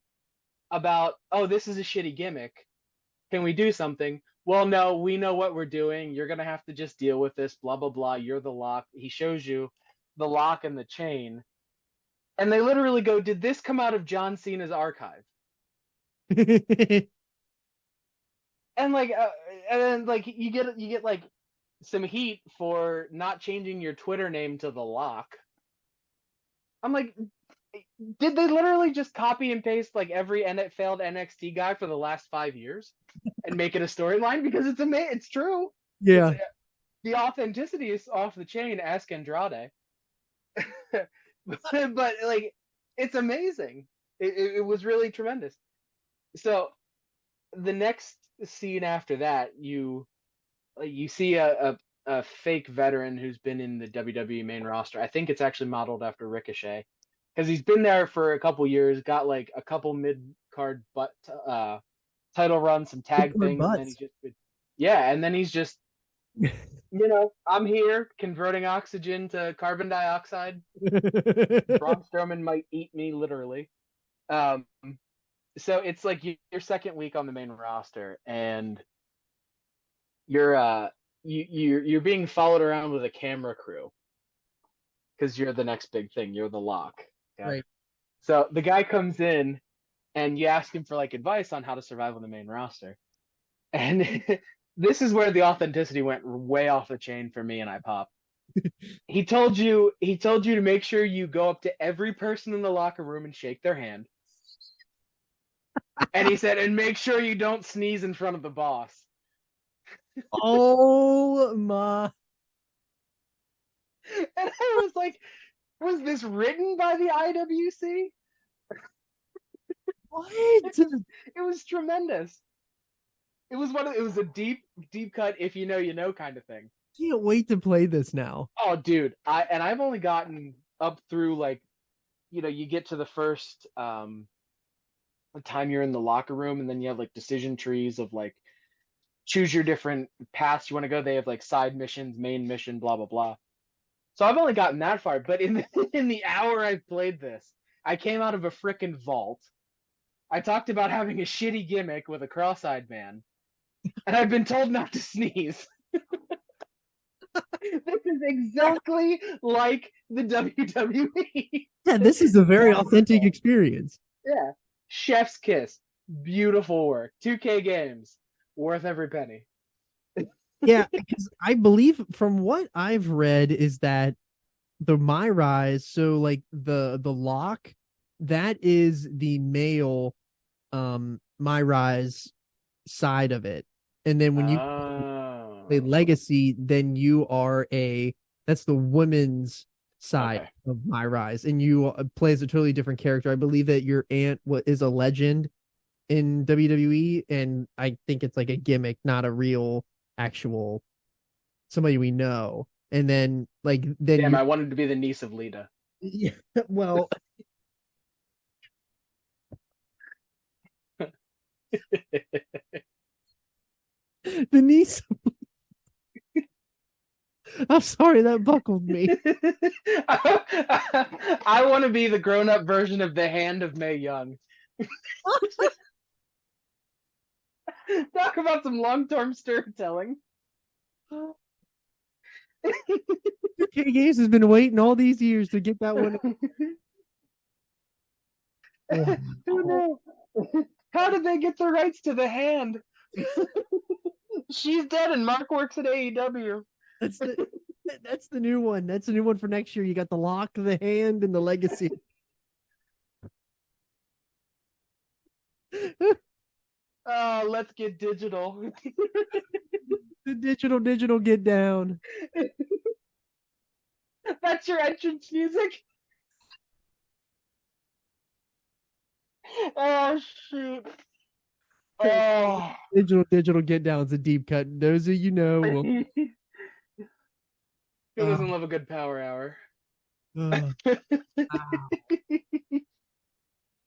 about, oh, this is a shitty gimmick. Can we do something? Well, no, we know what we're doing. You're going to have to just deal with this, blah, blah, blah. You're the lock. He shows you the lock and the chain. And they literally go, did this come out of John Cena's archive? And like, and then like you get like some heat for not changing your Twitter name to the Lock. I'm like, did they literally just copy and paste like every failed NXT guy for the last 5 years and make it a storyline? Because it's true. Yeah. The authenticity is off the chain. Ask Andrade. but like, it's amazing. It was really tremendous. So the next scene after that, you see a fake veteran who's been in the WWE main roster. I think it's actually modeled after Ricochet, because he's been there for a couple years, got like a couple mid-card title runs, some tag things, and then he's just I'm here converting oxygen to carbon dioxide. Braun Strowman might eat me literally. So it's like your second week on the main roster, and you're being followed around with a camera crew because you're the next big thing. You're the Lock. Okay? Right. So the guy comes in, and you ask him for like advice on how to survive on the main roster, and this is where the authenticity went way off the chain for me, and I popped. He told you to make sure you go up to every person in the locker room and shake their hand. And he said, and make sure you don't sneeze in front of the boss. Oh my. And I was like, was this written by the IWC? What? It was tremendous. It was a deep cut, if you know, you know kind of thing. Can't wait to play this now. Oh, dude. I've only gotten up through like, you get to the first time you're in the locker room, and then you have like decision trees of like, choose your different paths you want to go. They have like side missions, main mission, blah blah blah. So I've only gotten that far, but in the hour I've played this, I came out of a frickin' vault. I talked about having a shitty gimmick with a cross-eyed man, and I've been told not to sneeze. This is exactly like the WWE. Yeah, this is a very authentic experience. Yeah. Chef's kiss. Beautiful work. 2K games. Worth every penny. Yeah, because I believe from what I've read is that the My Rise, so like the Lock, that is the male My Rise side of it. And then when you play Legacy, then you are that's the women's side of My Rise, and you play as a totally different character. I believe that your aunt is a legend, in WWE, and I think it's like a gimmick, not a real actual somebody we know. And then Damn, you I wanted to be the niece of Lita. yeah, well, the niece. I'm sorry that buckled me. I want to be the grown-up version of the hand of Mae Young. Talk about some long-term storytelling. 2K Games has been waiting all these years to get that one. Who knew? How did they get the rights to the hand? She's dead and Mark works at AEW. That's the new one. That's the new one for next year. You got the lock, the hand, and the legacy. Let's get digital. The digital get down. That's your entrance music. Oh shoot. Oh. Digital get down is a deep cut. Those of you know will. Who doesn't love a good power hour?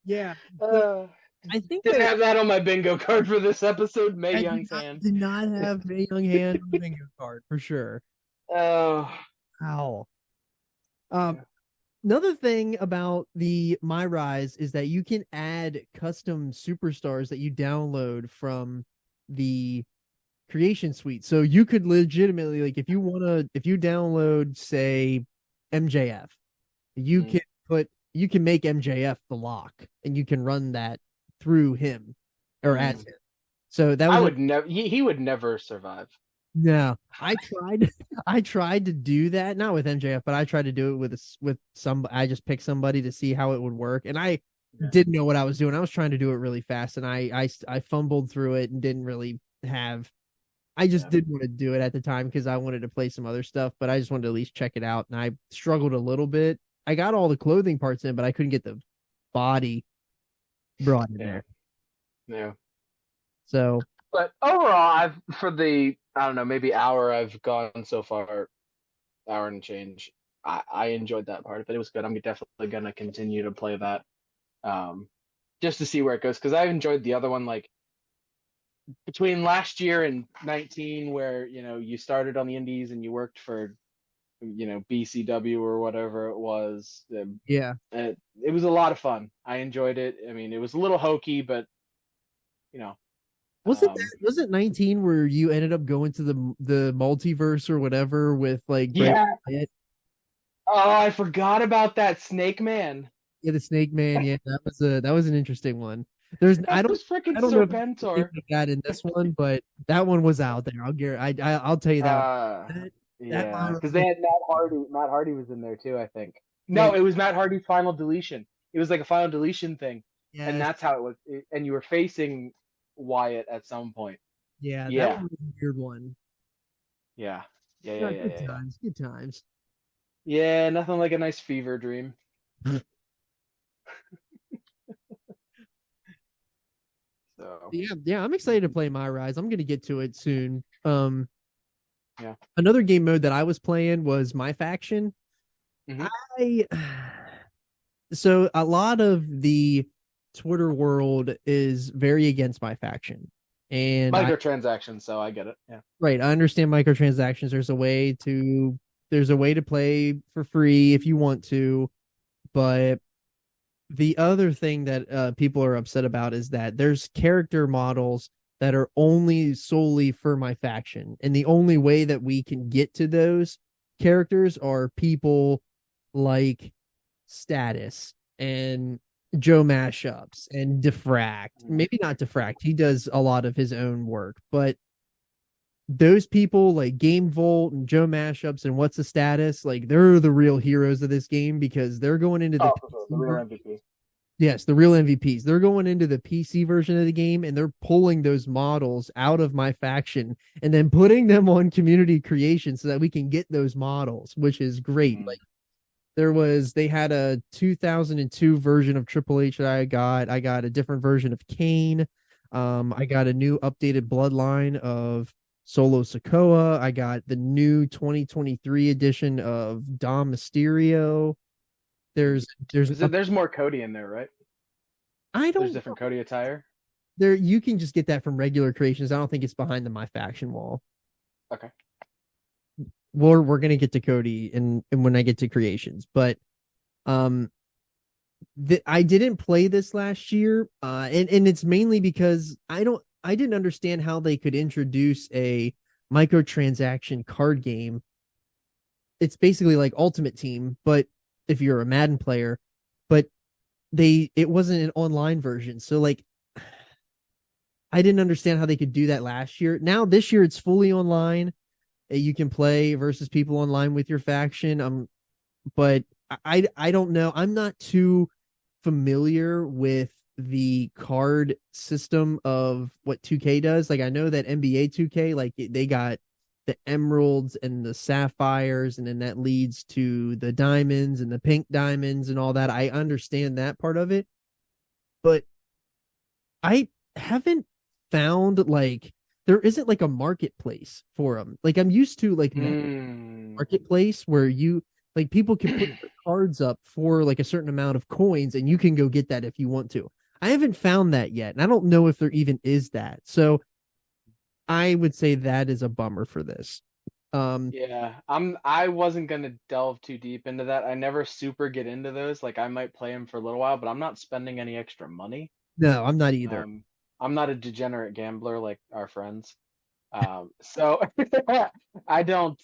Yeah. I think didn't have that on my bingo card for this episode. Mae Young's hand. Did not have Mae Young hand on the bingo card for sure. Oh. Wow. Another thing about the My Rise is that you can add custom superstars that you download from the creation suite. So you could legitimately, like, if you download, say, MJF, you can make MJF the lock, and you can run that through him or as him. So that was he would never survive. No, I tried to do that, not with MJF, but I tried to do it with some. I just picked somebody to see how it would work, and I didn't know what I was doing. I was trying to do it really fast, and I fumbled through it and didn't really have. I just didn't want to do it at the time because I wanted to play some other stuff, but I just wanted to at least check it out, and I struggled a little bit. I got all the clothing parts in, but I couldn't get the body brought in there. Yeah. So, but overall, for the I don't know, maybe hour I've gone so far, hour and change. I enjoyed that part of it. It was good. I'm definitely gonna continue to play that, just to see where it goes. Because I enjoyed the other one, like between last year and 19, where you started on the indies and you worked for, BCW or whatever it was. yeah, it was a lot of fun. I enjoyed it. I mean, it was a little hokey, but Was it 19 where you ended up going to the multiverse or whatever with like Wyatt? Oh, I forgot about that Snake Man. Yeah, the Snake Man. Yeah, that was an interesting one. I don't know if that in this one, but that one was out there. I'll tell you that. Yeah, because they had Matt Hardy. Matt Hardy was in there too, I think. No, it was Matt Hardy's Final Deletion. It was like a Final Deletion thing, and that's how it was. And you were facing Wyatt at some point. Yeah, that was a weird one. Yeah. Good times. Yeah, nothing like a nice fever dream. So yeah, I'm excited to play My Rise. I'm gonna get to it soon. Another game mode that I was playing was My Faction. Mm-hmm. So a lot of the Twitter world is very against My Faction, and microtransactions. So I get it. Yeah, right. I understand microtransactions. There's a way to play for free if you want to, but the other thing that people are upset about is that there's character models that are only solely for My Faction, and the only way that we can get to those characters are people like Status and Joe Mashups and Diffract. Maybe not Diffract. He does a lot of his own work, but those people like Game Volt and Joe Mashups and What's the Status, like they're the real heroes of this game because they're going into the real MVP. Yes, the real MVPs. They're going into the PC version of the game and they're pulling those models out of My Faction and then putting them on community creation so that we can get those models, which is great. Like They had a 2002 version of Triple H that I got. I got a different version of Kane. I got a new updated bloodline of Solo Sikoa. I got the new 2023 edition of Dom Mysterio. There's more Cody in there, right? I There's don't different Cody attire. there you can just get that from regular creations. I don't think it's behind the My Faction wall. Okay. We're gonna get to Cody and when I get to creations, but um I didn't play this last year, and it's mainly because I didn't understand how they could introduce a microtransaction card game. It's basically like Ultimate Team, but if you're a Madden player, but it wasn't an online version, so like I didn't understand how they could do that last year. Now this year it's fully online. You can play versus people online with your faction. But I don't know. I'm not too familiar with the card system of what 2K does. Like I know that NBA 2K, like they got the emeralds and the sapphires, and then that leads to the diamonds and the pink diamonds and all that. I understand that part of it, but I haven't found like there isn't like a marketplace for them. Like I'm used to like marketplace where you like people can put their cards up for like a certain amount of coins and you can go get that if you want to. I haven't found that yet, and I don't know if there even is that. So I would say that is a bummer for this. Yeah, I wasn't gonna delve too deep into that. I never super get into those. Like I might play them for a little while, but I'm not spending any extra money. No, I'm not either. I'm not a degenerate gambler like our friends. So I don't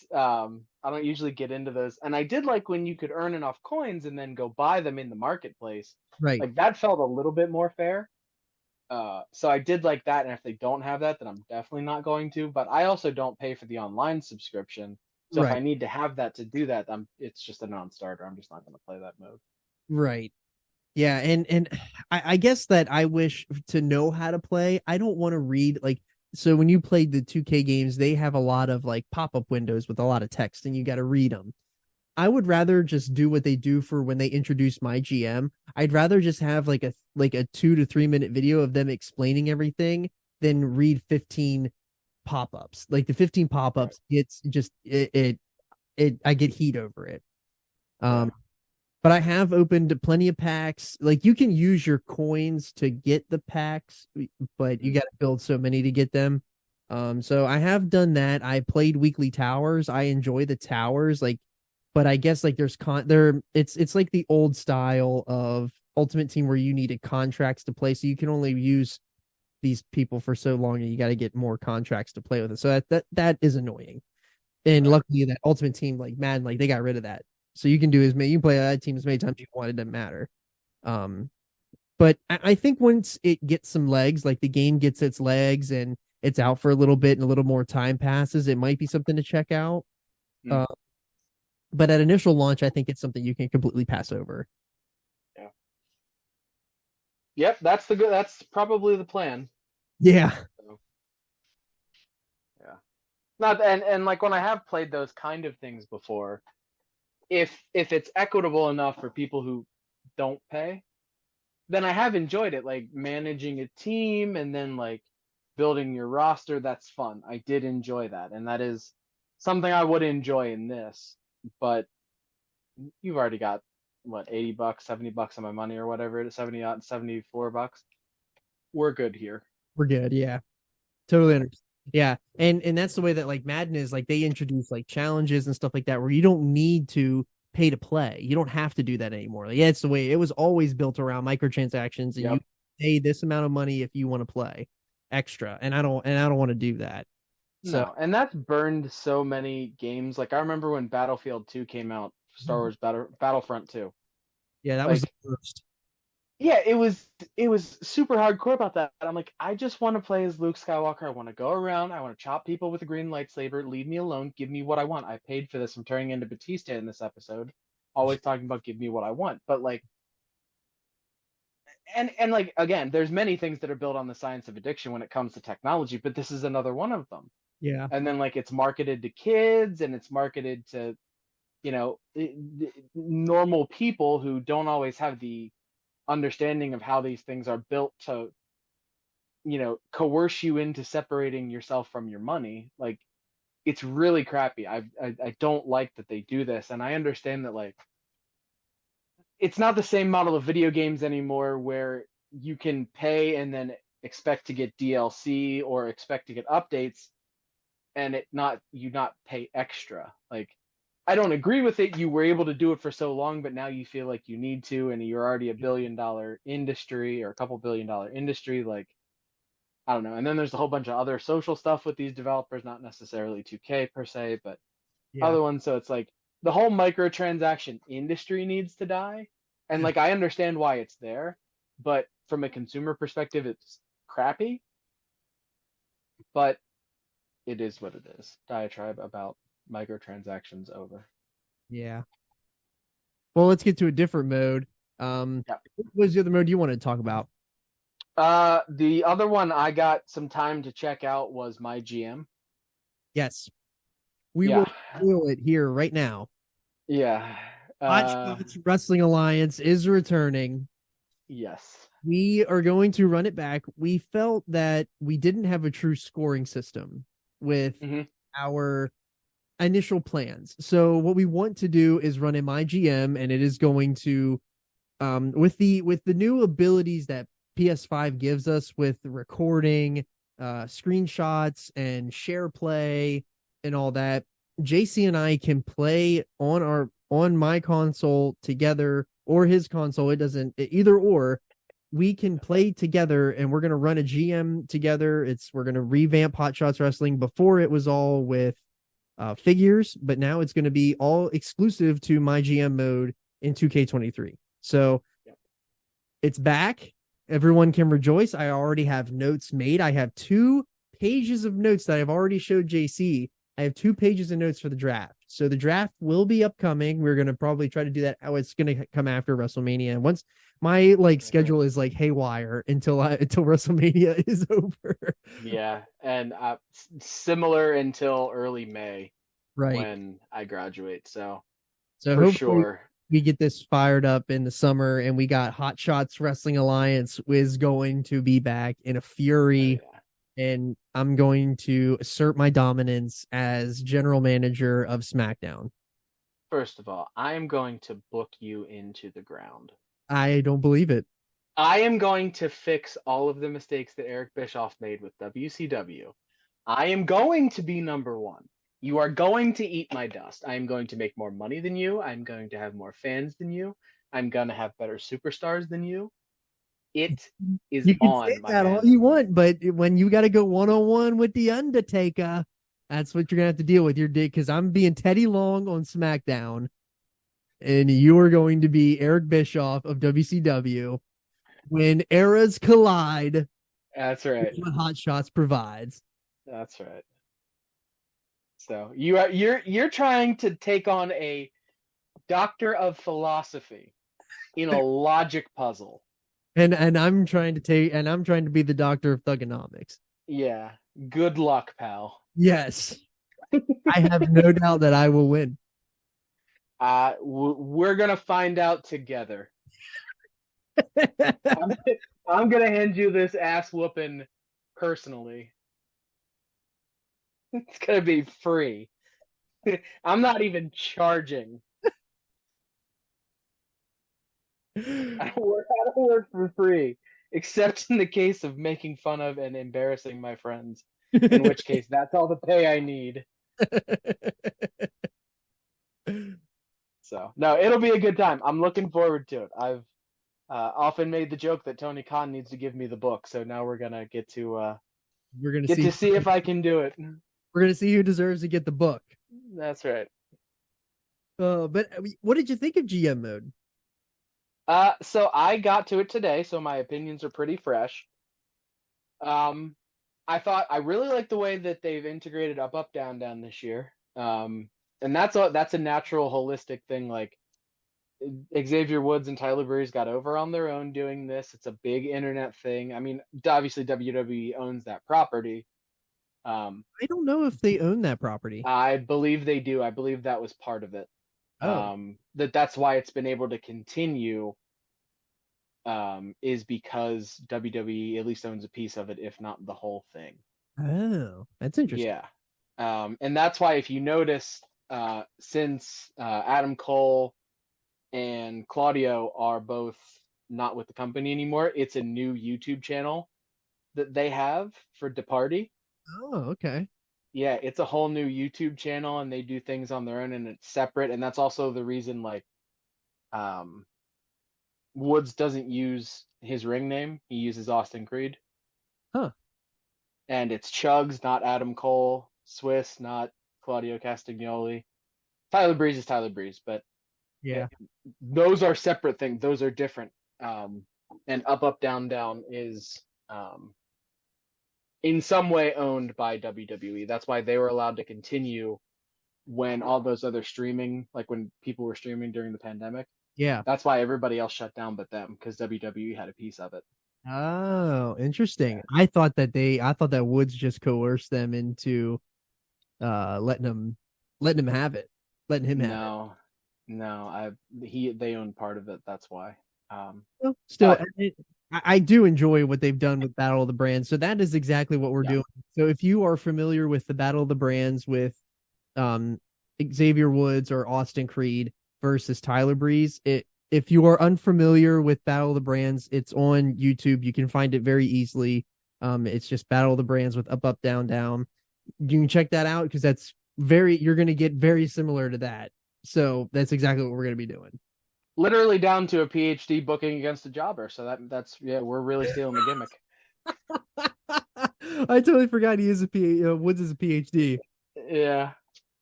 usually get into those. And I did like when you could earn enough coins and then go buy them in the marketplace. Right. Like that felt a little bit more fair. So I did like that, and if they don't have that, then I'm definitely not going to. But I also don't pay for the online subscription. So if I Right. need to have that to do that, it's just a non-starter. I'm just not going to play that mode. Right. Yeah, and I guess that I wish to know how to play. I don't want to read like so when you played the 2K games, they have a lot of like pop-up windows with a lot of text and you got to read them. I would rather just do what they do for when they introduce my GM. I'd rather just have like a 2 to 3 minute video of them explaining everything than read 15 pop-ups. Like the 15 pop-ups, it's just it I get heat over it. Yeah. But I have opened plenty of packs. Like you can use your coins to get the packs, but you got to build so many to get them. So I have done that. I played weekly towers. I enjoy the towers, like, but I guess like it's like the old style of Ultimate Team where you needed contracts to play, so you can only use these people for so long, and you got to get more contracts to play with it. So that is annoying. And luckily that Ultimate Team like Madden, like they got rid of that. So you can do as many, you can play that team as many times you want. It doesn't matter. But I think once it gets some legs, like the game gets its legs and it's out for a little bit and a little more time passes, it might be something to check out. But at initial launch, I think it's something you can completely pass over. Yeah. Yep, that's probably the plan. Yeah. So, yeah. Not and like when I have played those kind of things before, if it's equitable enough for people who don't pay, then I have enjoyed it. Like managing a team and then like building your roster, that's fun. I did enjoy that, and that is something I would enjoy in this. But you've already got what, $80, $70 on my money or whatever it is, 74 bucks. We're good here. We're good. Yeah. Totally understand. Yeah. And that's the way that like Madden is. Like they introduce like challenges and stuff like that where you don't need to pay to play. You don't have to do that anymore. Like, yeah, it's the way it was always built around microtransactions, and you pay this amount of money if you want to play extra. And I don't want to do that. So No, and that's burned so many games. Like I remember when Battlefield 2 came out, Star Wars Battlefront 2. yeah, that Like, was the first. yeah, it was super hardcore about that. I'm like, I just want to play as Luke Skywalker. I want to go around. I want to chop people with a green lightsaber. Leave me alone. Give me what I want. I paid for this. I'm turning into Batista in this episode. Always talking about give me what I want. But like, and like again, there's many things that are built on the science of addiction when it comes to technology, but this is another one of them. Yeah. And then like it's marketed to kids and it's marketed to normal people who don't always have the understanding of how these things are built to, coerce you into separating yourself from your money. Like, it's really crappy. I don't like that they do this, and I understand that, like, it's not the same model of video games anymore where you can pay and then expect to get DLC or expect to get updates and you not pay extra. Like, I don't agree with it. You were able to do it for so long, but now you feel like you need to, and you're already a $1 billion industry or a couple $1 billion industry. Like, I don't know. And then there's a whole bunch of other social stuff with these developers, not necessarily 2K per se, but other ones. So it's like the whole microtransaction industry needs to die. And like, I understand why it's there, but from a consumer perspective, it's crappy. But it is what it is. Diatribe about microtransactions over. Yeah. Well, let's get to a different mode. What was the other mode you wanted to talk about? The other one I got some time to check out was my GM. Yes. We will do it here right now. Yeah. Hot Shots Wrestling Alliance is returning. Yes. We are going to run it back. We felt that we didn't have a true scoring system with our initial plans. So what we want to do is run in my GM, and it is going to with the new abilities that PS5 gives us with recording, screenshots and share play and all that. JC and I can play on my console together or his console. It doesn't either or. We can play together, and we're going to run a GM together. We're going to revamp Hot Shots Wrestling. Before it was all with figures, but now it's going to be all exclusive to my GM mode in 2K23. So it's back. Everyone can rejoice. I already have notes made. I have 2 pages of notes that I've already showed JC. I have 2 pages of notes for the draft. So the draft will be upcoming. We're going to probably try to do that. It's going to come after WrestleMania. And once my schedule is haywire until WrestleMania is over. Yeah. And similar until early May, right, when I graduate. So for sure we get this fired up in the summer, and we got Hot Shots Wrestling Alliance is going to be back in a fury. Oh, yeah. And I'm going to assert my dominance as general manager of SmackDown. First of all, I am going to book you into the ground. I don't believe it. I am going to fix all of the mistakes that Eric Bischoff made with WCW. I am going to be number 1. You are going to eat my dust. I am going to make more money than you. I'm going to have more fans than you. I'm going to have better superstars than you. It is you can on, say my that man. all you want, but when you got to go 1-on-1 with the Undertaker, that's what you're gonna have to deal with. Your dick, because I'm being Teddy Long on SmackDown, and you are going to be Eric Bischoff of WCW. When eras collide, that's right. What Hot Shots provides. That's right. So you're trying to take on a doctor of philosophy in a logic puzzle. And I'm trying to be the doctor of thugonomics. Yeah. Good luck, pal. Yes. I have no doubt that I will win. We're gonna find out together. I'm gonna hand you this ass whooping personally. It's gonna be free. I'm not even charging. I don't work for free, except in the case of making fun of and embarrassing my friends. In which case, that's all the pay I need. So, no, it'll be a good time. I'm looking forward to it. I've often made the joke that Tony Khan needs to give me the book, so now we're gonna get to see if I can do it. We're gonna see who deserves to get the book. That's right. But what did you think of GM mode? So I got to it today, so my opinions are pretty fresh. I really like the way that they've integrated up, down this year. And that's a natural holistic thing. Like, Xavier Woods and Tyler Breeze got over on their own doing this. It's a big internet thing. I mean, obviously WWE owns that property. I don't know if they own that property. I believe they do. I believe that was part of it. Oh. That's why it's been able to continue, is because WWE at least owns a piece of it, if not the whole thing. Oh, that's interesting. Yeah. And that's why if you notice, since Adam Cole and Claudio are both not with the company anymore, it's a new YouTube channel that they have for Departy. Oh, okay. Yeah, it's a whole new YouTube channel and they do things on their own and it's separate. And that's also the reason like um Woods doesn't use his ring name. He uses Austin Creed. Huh. And it's Chugs, not Adam Cole, Swiss, not Claudio Castagnoli. Tyler Breeze is Tyler Breeze, but Yeah. those are separate things. Those are different. And Up, Down, Down is in some way owned by WWE. That's why they were allowed to continue when all those other streaming, like when people were streaming during the pandemic. Yeah. That's why everybody else shut down but them, because WWE had a piece of it. Oh, interesting. Yeah. I thought that Woods just coerced them into letting him have it. Letting him have it. No, they own part of it. That's why. Well, still, But I do enjoy what they've done with Battle of the Brands. So that is exactly what we're yeah, doing. So if you are familiar with the Battle of the Brands with um Xavier Woods or Austin Creed versus Tyler Breeze, if you are unfamiliar with Battle of the Brands, it's on YouTube. You can find it very easily. It's just Battle of the Brands with Up, Down, Down. You can check that out because you're going to get very similar to that. So that's exactly what we're going to be doing. literally down to a PhD booking against a jobber. So that's yeah, we're really stealing the gimmick. I totally forgot he is Woods is a PhD. Yeah,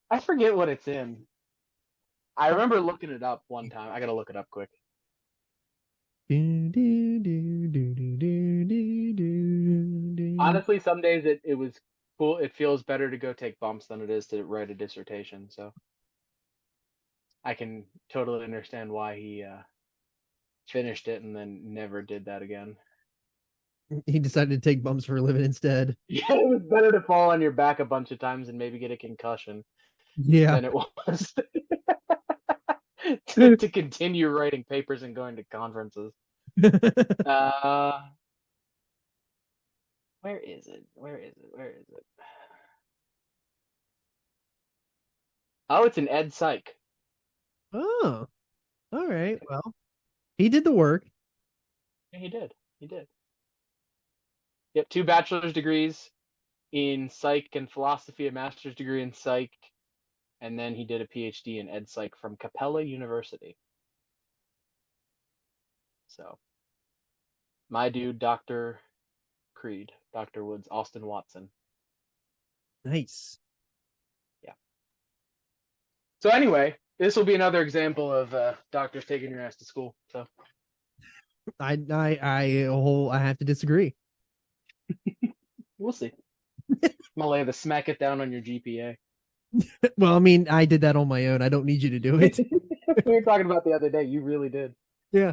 I forget what it's in. I remember looking it up one time. I gotta look it up quick. Honestly, some days it was cool. It feels better to go take bumps than it is to write a dissertation. So I can totally understand why he finished it and then never did that again. He decided to take bumps for a living instead. Yeah, it was better to fall on your back a bunch of times and maybe get a concussion Yeah. than it was to continue writing papers and going to conferences. Uh, where is it? Where is it? Where is it? Oh, it's an Ed Psych. Oh, all right. Well, he did the work. Yeah, he did. He did. Yep, 2 bachelor's degrees in psych and philosophy, a master's degree in psych, and then he did a PhD in Ed Psych from Capella University. So, my dude, Dr. Creed, Dr. Woods, Austin Watson. Nice. Yeah. So anyway, this will be another example of doctors taking your ass to school. So I have to disagree. we'll see. I'm gonna lay the smack it down on your GPA. Well, I mean, I did that on my own. I don't need you to do it. We were talking about the other day. You really did. Yeah.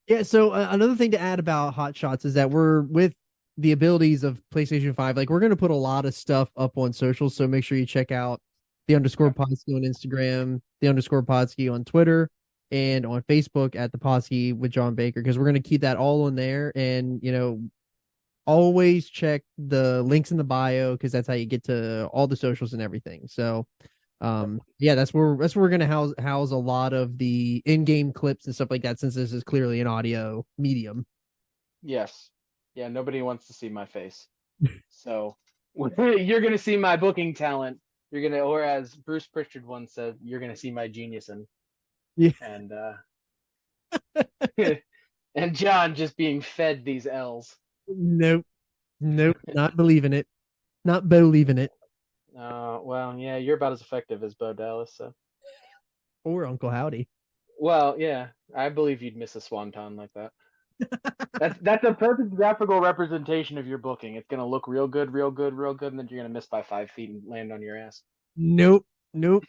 Yeah. So another thing to add about Hot Shots is that we're with the abilities of PlayStation 5. Like we're going to put a lot of stuff up on social. So make sure you check out the underscore Podski on Instagram, the underscore Podski on Twitter, and on Facebook at the Podski with John Baker, because we're going to keep that all on there. And, always check the links in the bio because that's how you get to all the socials and everything. So yeah, that's where we're gonna house a lot of the in-game clips and stuff like that, since this is clearly an audio medium. Yes. Yeah, nobody wants to see my face. So you're gonna see my booking talent. You're gonna, or as Bruce Pritchard once said, you're gonna see my genius and Yeah. and John just being fed these L's. Nope, not believing it, not believing it. Well, yeah, you're about as effective as Bo Dallas, so. Or Uncle Howdy. Well, yeah, I believe you'd miss a swanton like that. That's a perfect graphical representation of your booking. It's gonna look real good, real good, real good, and then you're gonna miss by 5 feet and land on your ass. Nope. Not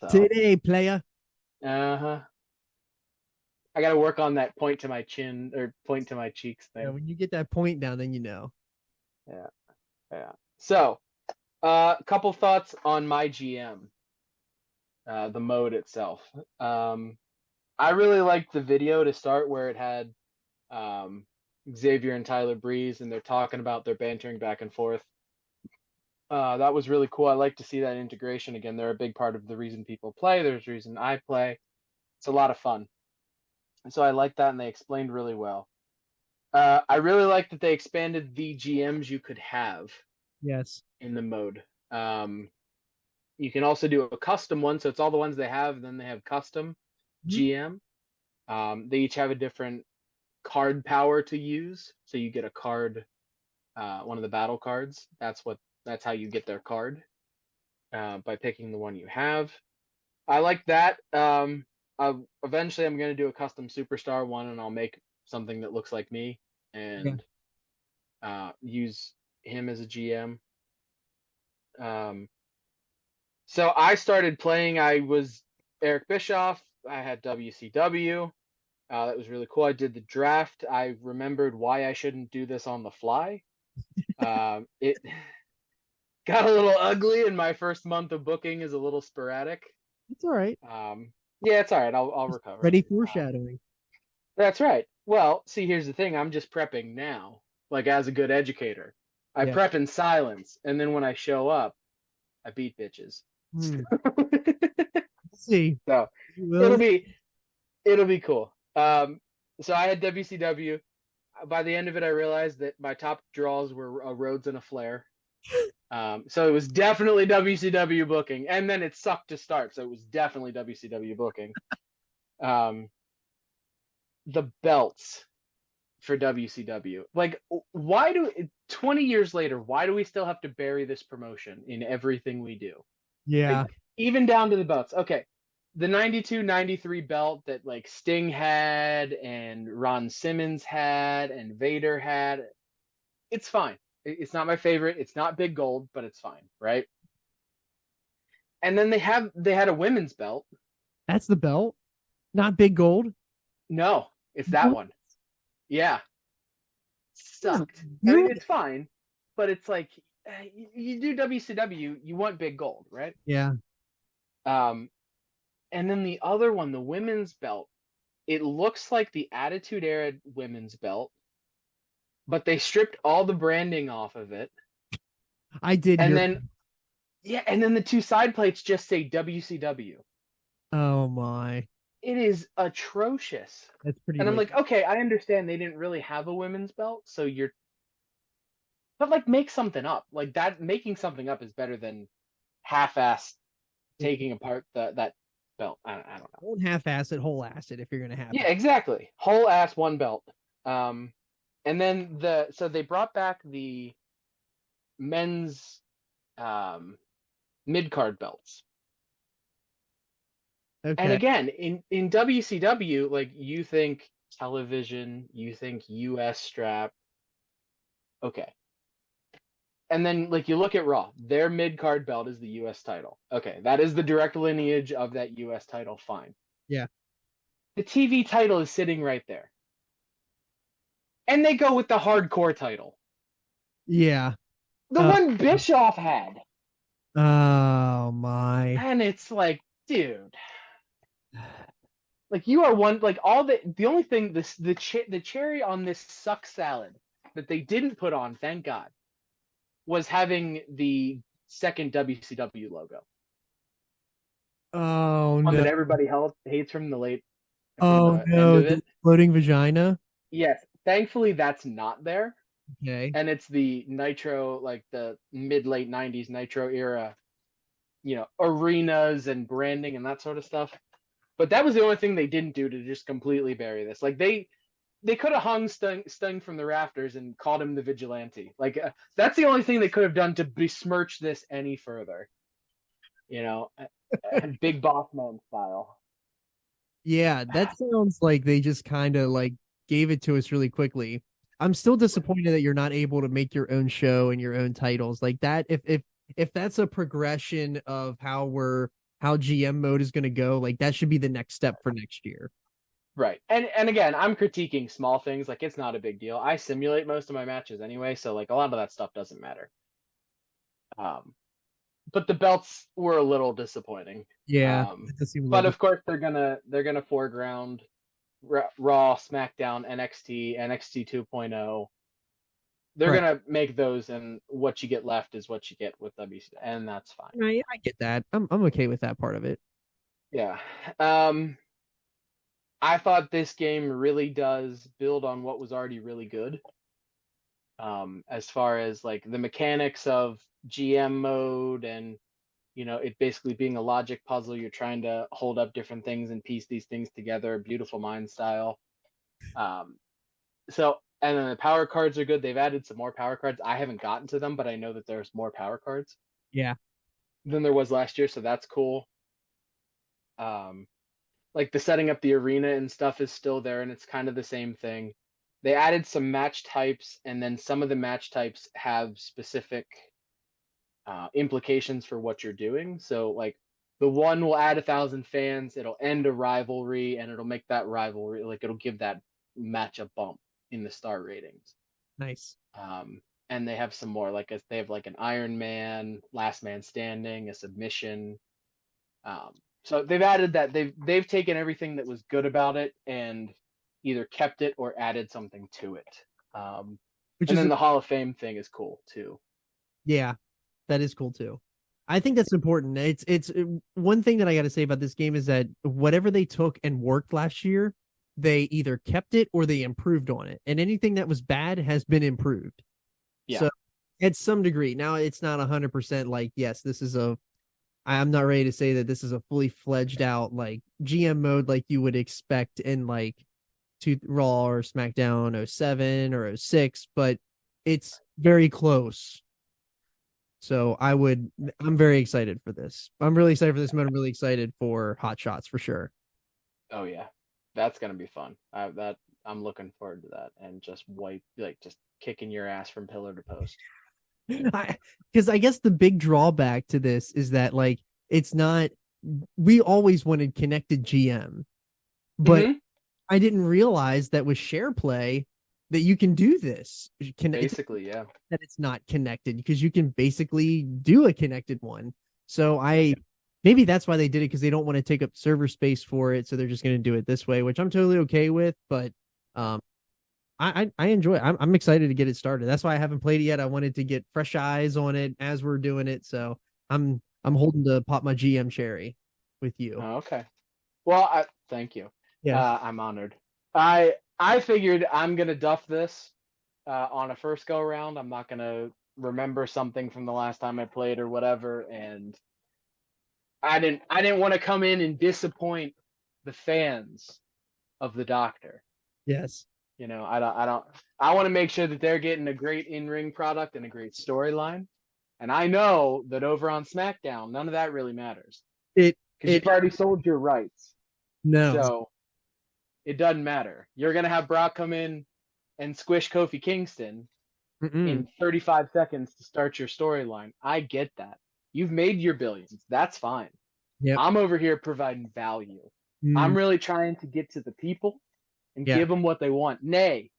So. today, player. Uh-huh. I gotta work on that point to my chin or point to my cheeks thing. Yeah, when you get that point down, then you know. Yeah. So Couple thoughts on my GM, the mode itself. I really liked the video to start where it had Xavier and Tyler Breeze, and they're talking about their bantering back and forth. That was really cool. I like to see that integration again. They're a big part of the reason people play. There's a reason I play. It's a lot of fun. And so I like that, and they explained really well. I really like that they expanded the GMs you could have Yes. in the mode. You can also do a custom one, so it's all the ones they have, and then they have custom GM. They each have a different card power to use, so you get a card, one of the battle cards. That's how you get their card, by picking the one you have. I like that. Eventually, I'm going to do a custom superstar one, and I'll make something that looks like me and use him as a GM. So I started playing. I was Eric Bischoff. I had WCW. That was really cool. I did the draft. I remembered why I shouldn't do this on the fly. It got a little ugly, and my first month of booking is a little sporadic. It's all right. Yeah, it's all right. I'll recover. Ready foreshadowing. That's right. Well, see, here's the thing. I'm just prepping now, like as a good educator. I prep in silence, and then when I show up, I beat bitches. Let's see. So it'll be cool. So I had WCW. By the end of it, I realized that my top draws were a Rhodes and a Flair. So it was definitely WCW booking, and then it sucked to start, so it was definitely WCW booking. The belts for WCW, like, 20 years later, why do we still have to bury this promotion in everything we do? Yeah. Like, even down to the belts. Okay, the 92-93 belt that like Sting had and Ron Simmons had and Vader had, it's fine. It's not my favorite. It's not big gold, but it's fine, right? And then they had a women's belt. That's the belt? Not big gold? No, it's that one. Yeah. Sucked. I mean, it's fine, but it's like, you do WCW, you want big gold, right? Yeah. And then the other one, the women's belt, it looks like the Attitude Era women's belt, but they stripped all the branding off of it. I did. And then the two side plates just say WCW. Oh my. It is atrocious. That's pretty. And I'm like, okay, I understand they didn't really have a women's belt, but like, make something up. Like that, making something up is better than half-assed taking apart that belt. I don't know. Don't half-ass it, whole-ass it if you're gonna have it. Yeah, exactly. Whole ass one belt. And then so they brought back the men's mid-card belts. Okay. And again, in WCW, like, you think television, you think US strap. Okay. And then, like, you look at Raw, their mid-card belt is the US title. Okay, that is the direct lineage of that US title, fine. Yeah. The TV title is sitting right there. And they go with the hardcore title. Yeah. The one Bischoff had. Oh my. And it's like, dude. Like, you are one, like, the only thing, the cherry on this suck salad that they didn't put on, thank God, was having the second WCW logo. Oh One no. that everybody hates from the late. Oh no. The floating vagina. Yes. Thankfully, that's not there. Okay. And it's the Nitro, like the mid-late 90s Nitro era, arenas and branding and that sort of stuff. But that was the only thing they didn't do to just completely bury this. Like, they could have hung Sting from the rafters and called him the Vigilante. Like, that's the only thing they could have done to besmirch this any further. Big Boss Man style. Yeah, that sounds like they just kind of like gave it to us really quickly. I'm still disappointed that you're not able to make your own show and your own titles like that. If that's a progression of how GM mode is going to go, like, that should be the next step for next year. Right. And again, I'm critiquing small things. Like, it's not a big deal. I simulate most of my matches anyway, so like a lot of that stuff doesn't matter. but the belts were a little disappointing. Yeah, it does seem a But little of course they're gonna foreground Raw, SmackDown, NXT, NXT 2.0. They're right. gonna make those, and what you get left is what you get with WC, and that's fine. Right, I get that. I'm okay with that part of it. Yeah. I thought this game really does build on what was already really good. As far as like the mechanics of GM mode and it basically being a logic puzzle, you're trying to hold up different things and piece these things together, beautiful mind style. So and then the power cards are good. They've added some more power cards. I haven't gotten to them, but I know that there's more power cards Yeah. than there was last year, so that's cool. Like the setting up the arena and stuff is still there, and it's kind of the same thing. They added some match types, and then some of the match types have specific implications for what you're doing. So like the one will add 1,000 fans, it'll end a rivalry, and it'll make that rivalry, like it'll give that match a bump in the star ratings. Nice. And they have some more, like they have like an Iron Man, last man standing, a submission. So they've added that. They've taken everything that was good about it and either kept it or added something to it. Which And is then the Hall of Fame thing is cool too. Yeah, that is cool too. I think that's important. It's one thing that I got to say about this game is that whatever they took and worked last year, they either kept it or they improved on it. And anything that was bad has been improved. Yeah. So at some degree. Now it's not 100% like, yes, I'm not ready to say that this is a fully fledged out like GM mode like you would expect in like Raw or SmackDown 07 or 06, but it's very close. So I'm very excited for this. I'm really excited for this mode. I'm really excited for Hot Shots for sure. Oh yeah, that's gonna be fun. I'm looking forward to that, and just just kicking your ass from pillar to post. Because I guess the big drawback to this is that like it's not. We always wanted connected GM, but I didn't realize that with share play that you can do this. Basically, yeah. That it's not connected because you can basically do a connected one. So maybe that's why they did it, because they don't want to take up server space for it. So they're just going to do it this way, which I'm totally okay with. But I enjoy it. I'm excited to get it started. That's why I haven't played it yet. I wanted to get fresh eyes on it as we're doing it. So I'm holding to pop my GM cherry with you. Oh, okay. Well, thank you. Yeah. I'm honored. I figured I'm gonna duff this on a first go around. I'm not gonna remember something from the last time I played or whatever, and I didn't want to come in and disappoint the fans of the Doctor. Yes. I want to make sure that they're getting a great in-ring product and a great storyline. And I know that over on SmackDown, none of that really matters. Because you've already sold your rights. No. So it doesn't matter. You're going to have Brock come in and squish Kofi Kingston in 35 seconds to start your storyline. I get that. You've made your billions. That's fine. Yep. I'm over here providing value. I'm really trying to get to the people and give them what they want. Nay,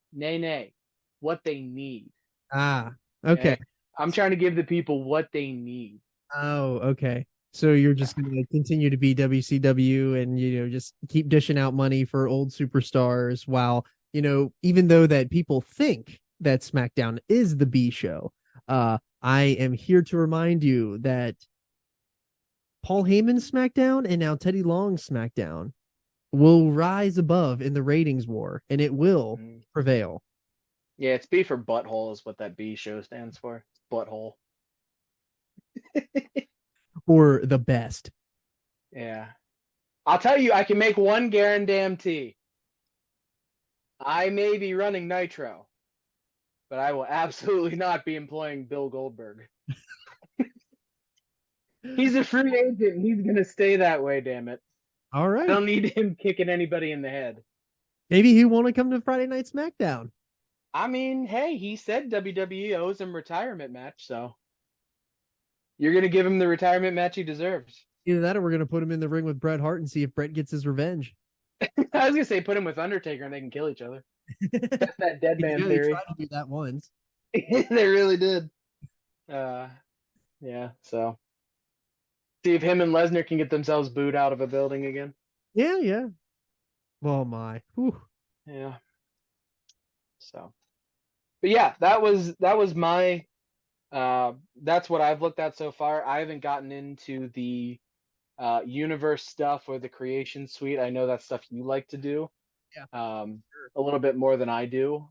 what they need. Okay. I'm trying to give the people what they need. Oh, okay. So you're just going to continue to be WCW and, just keep dishing out money for old superstars while, even though that people think that SmackDown is the B show, I am here to remind you that Paul Heyman's SmackDown and now Teddy Long's SmackDown will rise above in the ratings war, and it will prevail. Yeah, it's B for butthole is what that B show stands for. Butthole. Or the best. Yeah. I'll tell you, I can make one guarantee. I may be running Nitro, but I will absolutely not be employing Bill Goldberg. He's a free agent, and he's going to stay that way, damn it. All right. I don't need him kicking anybody in the head. Maybe he want to come to Friday Night SmackDown. I mean, hey, he said WWE owes him retirement match, so you're going to give him the retirement match he deserves. Either that or we're going to put him in the ring with Bret Hart and see if Bret gets his revenge. I was going to say put him with Undertaker and they can kill each other. That's that dead man theory. They tried to do that once. They really did. Yeah, so See if him and Lesnar can get themselves booed out of a building again. Yeah. Oh my. Whew. Yeah. So, but yeah, that was my that's what I've looked at so far. I haven't gotten into the universe stuff or the creation suite. I know that's stuff you like to do. Yeah. A little bit more than I do.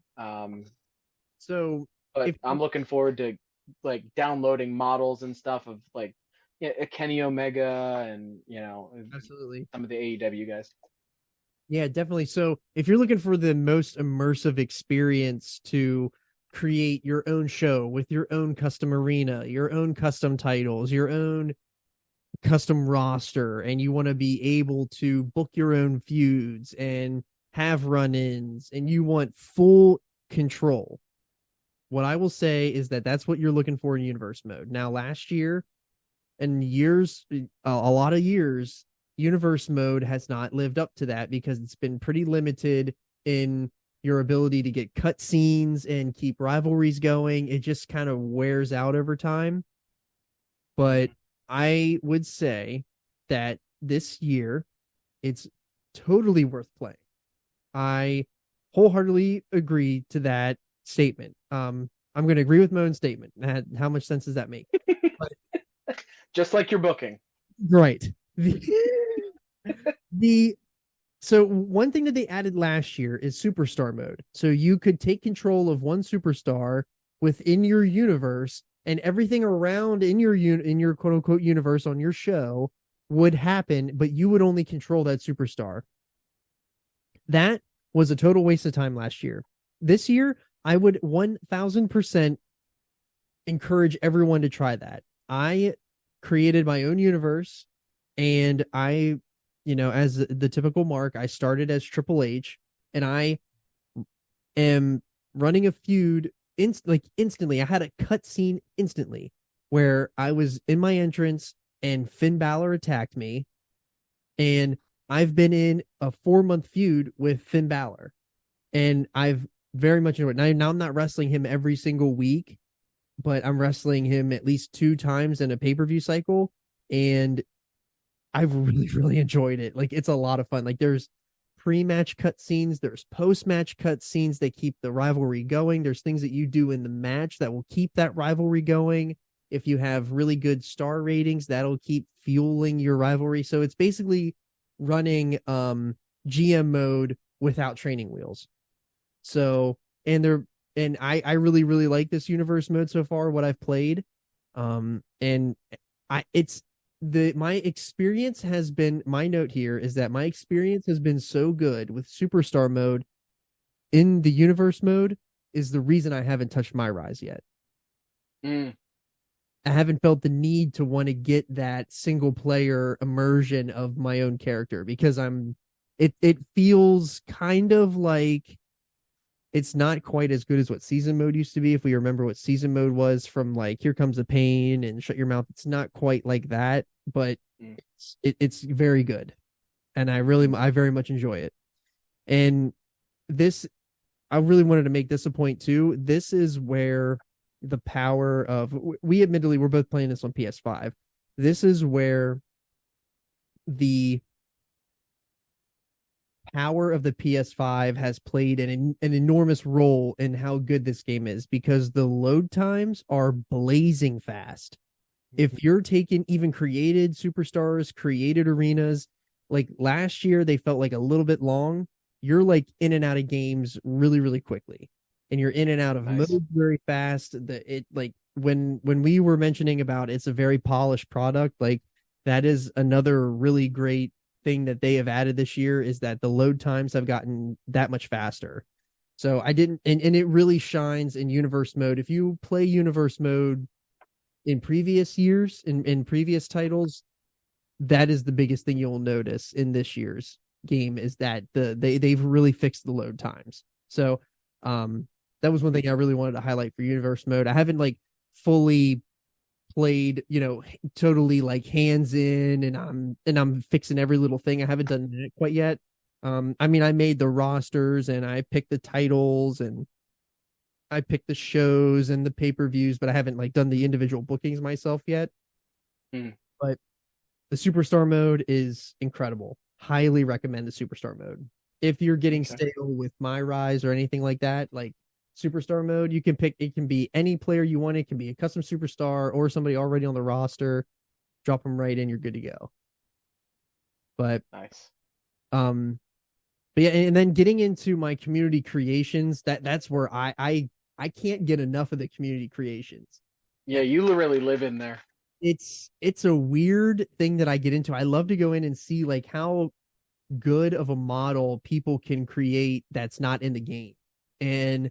So But if I'm looking forward to like downloading models and stuff of like a Kenny Omega and absolutely. some of the AEW guys. Yeah, definitely. So if you're looking for the most immersive experience to create your own show with your own custom arena, your own custom titles, your own custom roster, and you want to be able to book your own feuds and have run-ins, and you want full control, what I will say is that that's what you're looking for in universe mode. Now, last year and years, a lot of years, universe mode has not lived up to that because it's been pretty limited in your ability to get cutscenes and keep rivalries going. It just kind of wears out over time. But I would say that this year it's totally worth playing. I wholeheartedly agree to that statement. I'm going to agree with Moan's statement. How much sense does that make? Just like your booking. Right. So one thing that they added last year is superstar mode. So you could take control of one superstar within your universe, and everything around in your quote unquote universe on your show would happen, but you would only control that superstar. That was a total waste of time last year. This year, I would 1000% encourage everyone to try that. I created my own universe, and I, as the typical Mark, I started as Triple H, and I am running a feud instantly. I had a cutscene instantly where I was in my entrance and Finn Balor attacked me, and I've been in a 4-month feud with Finn Balor, and I've very much enjoyed it. Now I'm not wrestling him every single week, but I'm wrestling him at least 2 times in a pay-per-view cycle, and I've really, really enjoyed it. Like, it's a lot of fun. Like, there's pre-match cutscenes, there's post-match cutscenes that keep the rivalry going. There's things that you do in the match that will keep that rivalry going. If you have really good star ratings, that'll keep fueling your rivalry. So it's basically running GM mode without training wheels. So, and I really, really like this universe mode so far, what I've played. And my experience has been, my note here is that my experience has been so good with superstar mode in the universe mode is the reason I haven't touched my rise yet. I haven't felt the need to want to get that single player immersion of my own character because it feels kind of like it's not quite as good as what season mode used to be. If we remember what season mode was from like Here Comes the Pain and Shut Your Mouth, it's not quite like that, but it's very good. And I very much enjoy it. And this, I really wanted to make this a point too. This is where the power of, we admittedly, we're both playing this on PS5. This is where the power of the PS5 has played an enormous role in how good this game is, because the load times are blazing fast. If you're taking even created superstars, created arenas, like last year, they felt like a little bit long. You're like in and out of games really, really quickly, and you're in and out of modes very fast. When we were mentioning about it's a very polished product, like that is another really great thing that they have added this year is that the load times have gotten that much faster. So I didn't, and it really shines in universe mode. If you play universe mode in previous years, in previous titles, that is the biggest thing you'll notice in this year's game is that they've really fixed the load times. So that was one thing I really wanted to highlight for universe mode. I haven't like fully played, totally like hands in and I'm fixing every little thing. I haven't done that quite yet. I mean, I made the rosters and I picked the titles and I picked the shows and the pay-per-views, but I haven't like done the individual bookings myself yet. But The superstar mode is incredible. Highly recommend the superstar mode. If you're getting Okay. stale with My Rise or anything like that, like superstar mode, you can pick. It can be any player you want. It can be a custom superstar or somebody already on the roster. Drop them right in. You're good to go. But Nice. um, but yeah, and then getting into my community creations, that's where I can't get enough of the community creations. Yeah, you literally live in there. It's a weird thing that I get into. I love to go in and see like how good of a model people can create that's not in the game. And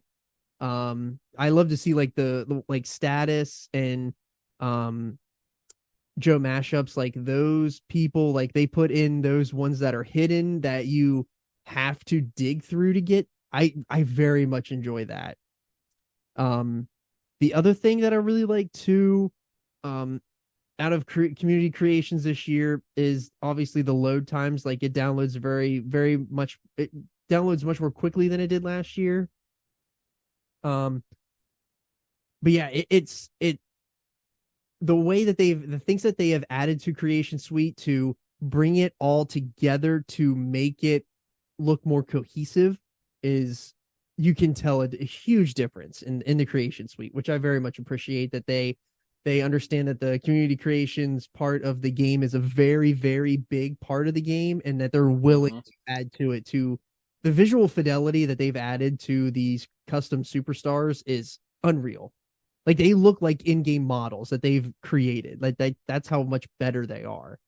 I love to see like the like status and um Joe mashups, like those people, like they put in those ones that are hidden that you have to dig through to get. I very much enjoy that. Um the other thing that I really like too, um out of community creations this year is obviously the load times. Like it downloads very much. It downloads much more quickly than it did last year. Um, but yeah, it the way that the things that they have added to Creation Suite to bring it all together to make it look more cohesive is, you can tell a huge difference in the Creation Suite, which I very much appreciate. That they understand that the community creations part of the game is a very big part of the game, and that they're willing Mhm. to add to it. To the visual fidelity that they've added to these custom superstars is unreal. Like they look like in-game models that they've created. Like that's how much better they are.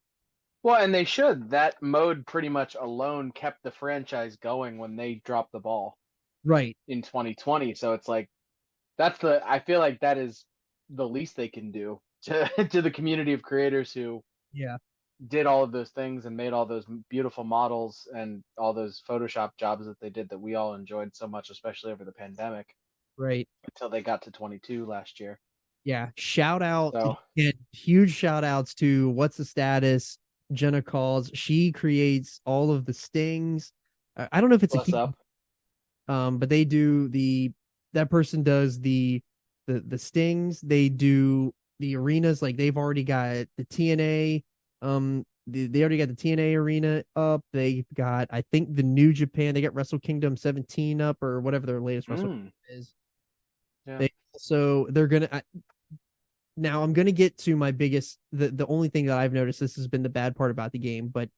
Well, and they should. That mode pretty much alone kept the franchise going when they dropped the ball Right. in 2020. So it's like I feel like that is the least they can do to to the community of creators who Yeah. did all of those things and made all those beautiful models and all those Photoshop jobs that they did that we all enjoyed so much, especially over the pandemic Right. until they got to 22 last year. Yeah. Shout out So and huge shout outs to What's the Status, Jenna Calls. She creates all of the stings. I don't know if it's a what's key, up? but they do that person does the stings. They do the arenas. Like they've already got the TNA. They already got the TNA arena up. They've got, I think, the New Japan. They got Wrestle Kingdom 17 up, or whatever their latest Wrestle Kingdom is. Yeah. They also they're gonna now I'm gonna get to my biggest, the only thing that I've noticed. This has been the bad part about the game, but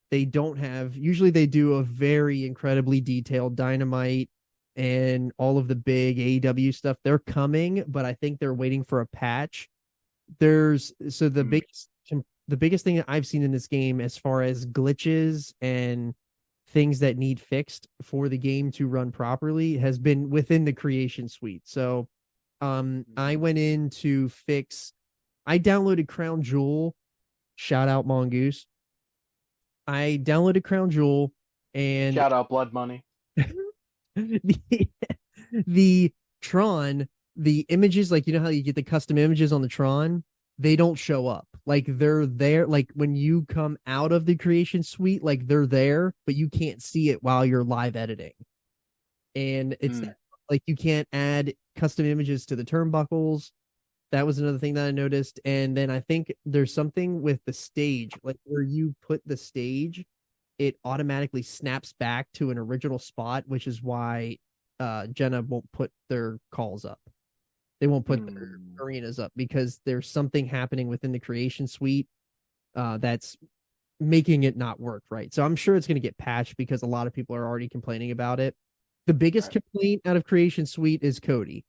they don't have, usually they do a very incredibly detailed Dynamite and all of the big AEW stuff. They're coming, but I think they're waiting for a patch. There's so the biggest thing that I've seen in this game as far as glitches and things that need fixed for the game to run properly has been within the Creation Suite. So I went in to fix, I downloaded Crown Jewel. Shout out Mongoose. I downloaded Crown Jewel, and Shout out Blood Money. the, the Tron, the images, like you know how you get the custom images on the Tron, they don't show up. Like they're there, like when you come out of the Creation Suite, like they're there, but you can't see it while you're live editing. And it's like you can't add custom images to the turnbuckles. That was another thing that I noticed. And then I think there's something with the stage, like where you put the stage, it automatically snaps back to an original spot, which is why Jenna won't put their calls up. They won't put their arenas up because there's something happening within the Creation Suite that's making it not work right. So I'm sure it's going to get patched because a lot of people are already complaining about it. The biggest complaint out of Creation Suite is Cody.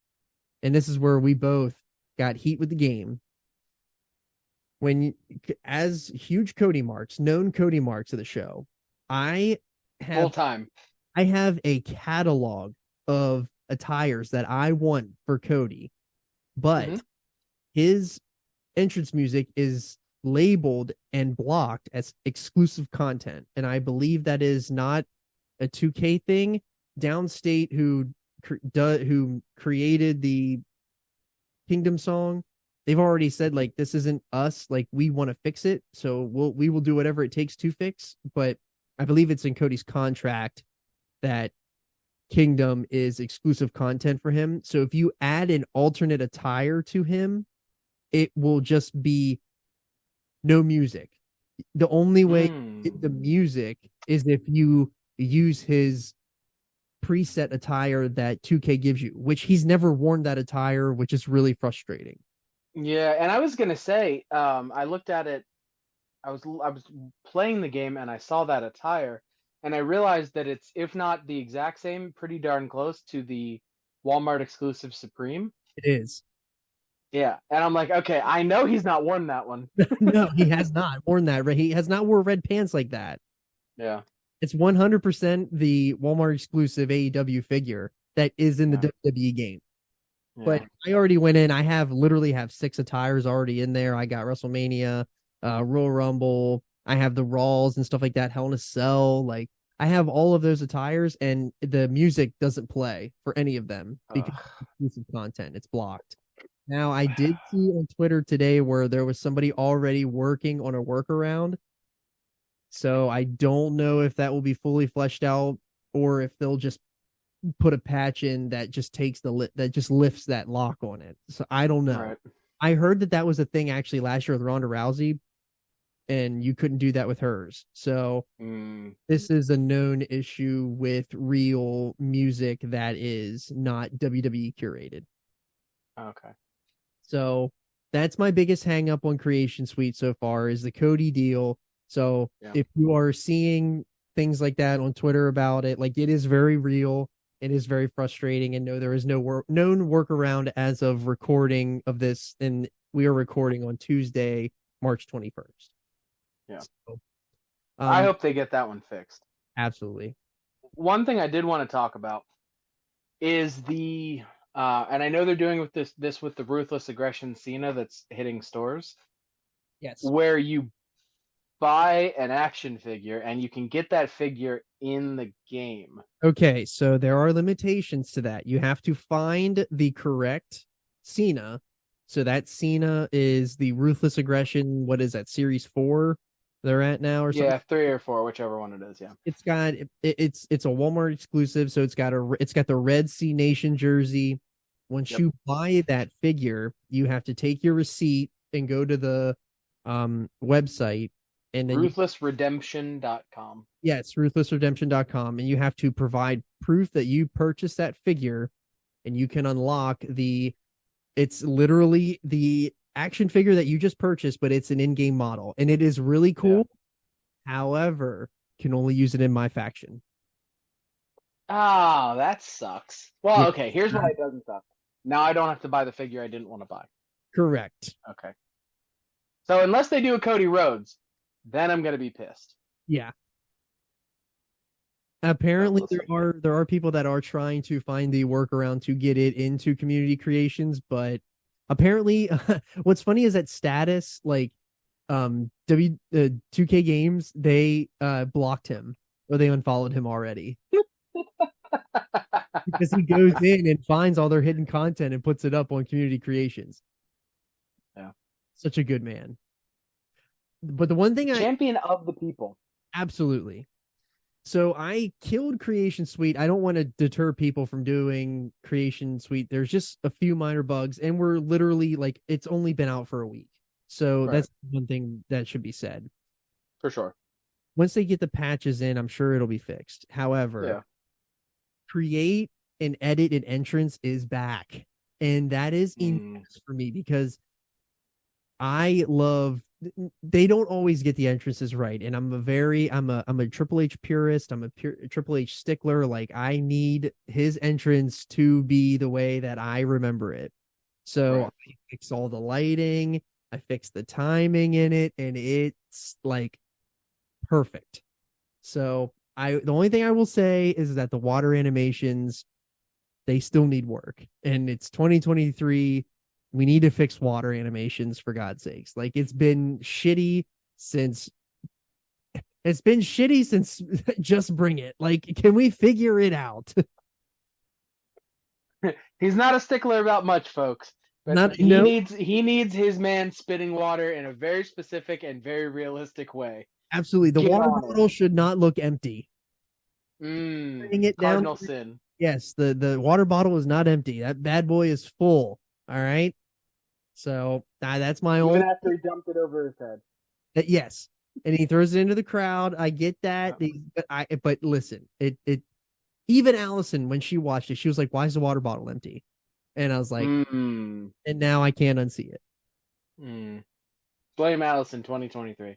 And this is where we both got heat with the game. As huge Cody marks, known Cody marks of the show, I Full time. have a catalog of attires that I want for Cody, but his entrance music is labeled and blocked as exclusive content. And I believe that is not a 2K thing. Downstate, who created the Kingdom song, they've already said like this isn't us, like we want to fix it, so we will do whatever it takes to fix. But I believe it's in Cody's contract that Kingdom is exclusive content for him. So if you add an alternate attire to him, it will just be no music. The only way the music is if you use his preset attire that 2K gives you, which he's never worn that attire, which is really frustrating. Yeah, and I was gonna say, I looked at it. I was playing the game and I saw that attire, and I realized that it's, if not the exact same, pretty darn close to the Walmart exclusive Supreme. It is. Yeah, and I'm like, okay, I know he's not worn that one. No, he has not worn that. He has not worn red pants like that. Yeah. It's 100% the Walmart exclusive AEW figure that is in the WWE game. Yeah. But I already went in. I literally have 6 attires already in there. I got WrestleMania, Royal Rumble. I have the Raws and stuff like that. Hell in a Cell. Like, I have all of those attires, and the music doesn't play for any of them because of exclusive content. It's blocked. Now, I did see on Twitter today where there was somebody already working on a workaround. So I don't know if that will be fully fleshed out or if they'll just put a patch in that just takes that just lifts that lock on it. So I don't know. Right. I heard that was a thing actually last year with Ronda Rousey, and you couldn't do that with hers. So this is a known issue with real music that is not WWE curated. Okay. So that's my biggest hang up on Creation Suite so far is the Cody deal. So if you are seeing things like that on Twitter about it, like, it is very real. It is very frustrating, and no, there is no known workaround as of recording of this. And we are recording on Tuesday, March 21st. Yeah. So, I hope they get that one fixed. Absolutely. One thing I did want to talk about is the and I know they're doing with this with the Ruthless Aggression Cena that's hitting stores. Yes. Where you buy an action figure and you can get that figure in the game. Okay, so there are limitations to that. You have to find the correct Cena. So that Cena is the Ruthless Aggression. What is that, Series 4 they're at now or something? Yeah, 3 or 4, whichever one it is. Yeah. It's got it's a Walmart exclusive, so it's got the Red Sea Nation jersey. Once you buy that figure, you have to take your receipt and go to the website, and then ruthlessredemption.com. Yes, ruthlessredemption.com, and you have to provide proof that you purchased that figure, and you can unlock it's literally the action figure that you just purchased, but it's an in-game model, and it is really cool. Yeah. However, can only use it in my faction. Oh, that sucks. Well, okay, here's why it doesn't suck. Now I don't have to buy the figure I didn't want to buy. Correct. Okay. So unless they do a Cody Rhodes, then I'm going to be pissed. Yeah. Apparently there are people that are trying to find the workaround to get it into community creations, but apparently what's funny is that status, like 2K Games, they blocked him, or they unfollowed him already. Because he goes in and finds all their hidden content and puts it up on community creations. Yeah. Such a good man. But the one thing champion of the people. Absolutely. So I killed Creation Suite. I don't want to deter people from doing Creation Suite. There's just a few minor bugs, and we're literally like, it's only been out for a week. So that's one thing that should be said. For sure. Once they get the patches in, I'm sure it'll be fixed. However, create and edit an entrance is back. And that is enormous for me because they don't always get the entrances right. And I'm a Triple H purist. I'm a Triple H stickler. Like, I need his entrance to be the way that I remember it. So I fix all the lighting, I fix the timing in it, and it's like perfect. So the only thing I will say is that the water animations, they still need work. And it's 2023. We need to fix water animations, for God's sakes. Like, it's been shitty since Just Bring It. Like, can we figure it out? He's not a stickler about much, folks. But he needs his man spitting water in a very specific and very realistic way. Absolutely. The water bottle should not look empty. Bring it Cardinal down. Sin. Yes, the water bottle is not empty. That bad boy is full. All right. So that's my Even after he dumped it over his head. Yes. and he throws it into the crowd. I get that. But listen, it even Allison, when she watched it, she was like, "Why is the water bottle empty?" And I was like, Mm, and now I can't unsee it. mm. Blame Allison 2023.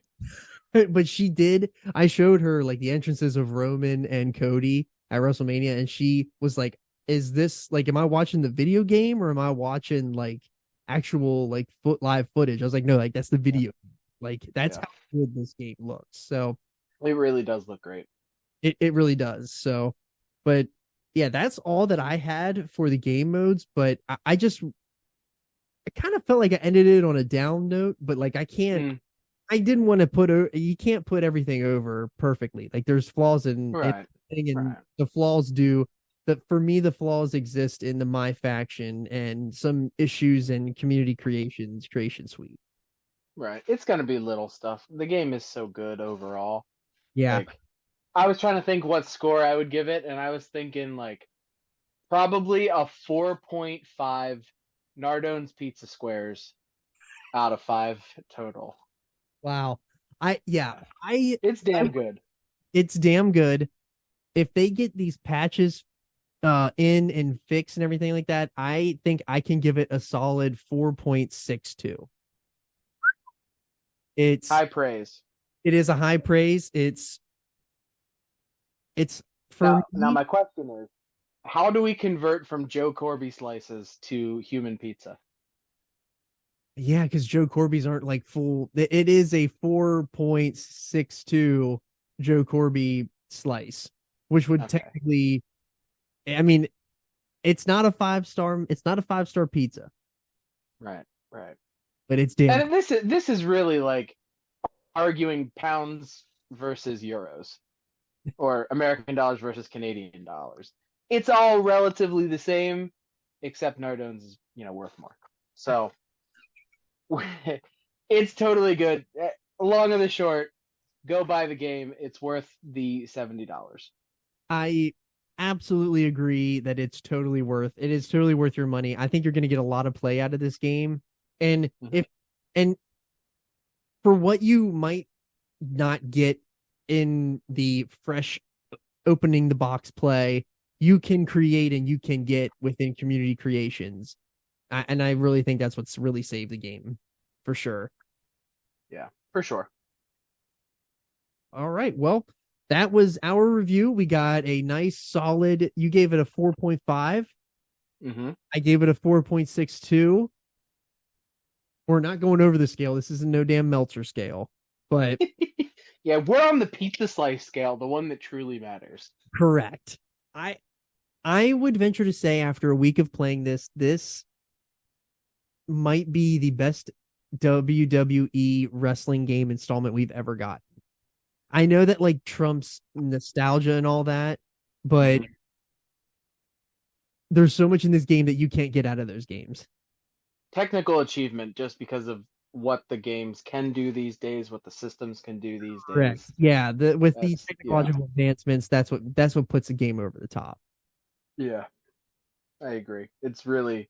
But she did. I showed her like the entrances of Roman and Cody at WrestleMania, and she was like, "Is this like, am I watching the video game or am I watching like actual like live footage?" I was like, "No, like that's the video. Like that's Yeah. how good this game looks." So It really does look great. it really does. So, but yeah, that's all that I had for the game modes. But I just I kind of felt like I ended it on a down note, but like I can't. Mm, I didn't want to you can't put everything over perfectly. Like there's flaws in right. everything, and Right. the flaws do that for me. The flaws exist in the my faction and some issues in community creation suite. Right. It's gonna be little stuff. The game is so good overall. Yeah, Like, I was trying to think what score I would give it, and I was thinking like probably a 4.5 Nardone's Pizza Squares out of 5 total. wow. I It's damn good. it's damn good. If they get these patches in and fix and everything like that, I think I can give it a solid 4.62. It's High praise. it is a high praise. It's for Now me. my question is, how do we convert from Joe Corby slices to human pizza? Yeah, because Joe Corby's aren't like full. It is a 4.62 Joe Corby slice, which would Okay. technically, I mean, it's not a 5 star. It's not a 5 star pizza, Right. Right. but it's damn. And this is really like arguing pounds versus euros, or American dollars versus Canadian dollars. It's all relatively the same, except Nardone's is, worth more. So it's totally good. Long and the short, go buy the game. It's worth the $70. I absolutely agree that it's totally worth. It is totally worth your money. I think you're going to get a lot of play out of this game, and Mhm. if and for what you might not get in the fresh opening the box play, you can create and you can get within community creations. And I really think that's what's really saved the game for sure. Yeah, for sure. All right. Well, that was our review. We got a nice solid, you gave it a 4.5. Mm-hmm. I gave it a 4.62. We're not going over the scale. This isn't no damn Meltzer scale, but Yeah, we're on the pizza slice scale, the one that truly matters. correct. I I would venture to say after a week of playing this might be the best WWE wrestling game installment we've ever got. I know that like trumps nostalgia and all that, but there's so much in this game that you can't get out of those games. Technical achievement, just because of what the games can do these days, what the systems can do these Correct. days. Yeah, with these That's technological advancements, that's what puts a game over the top. yeah, I agree. It's really,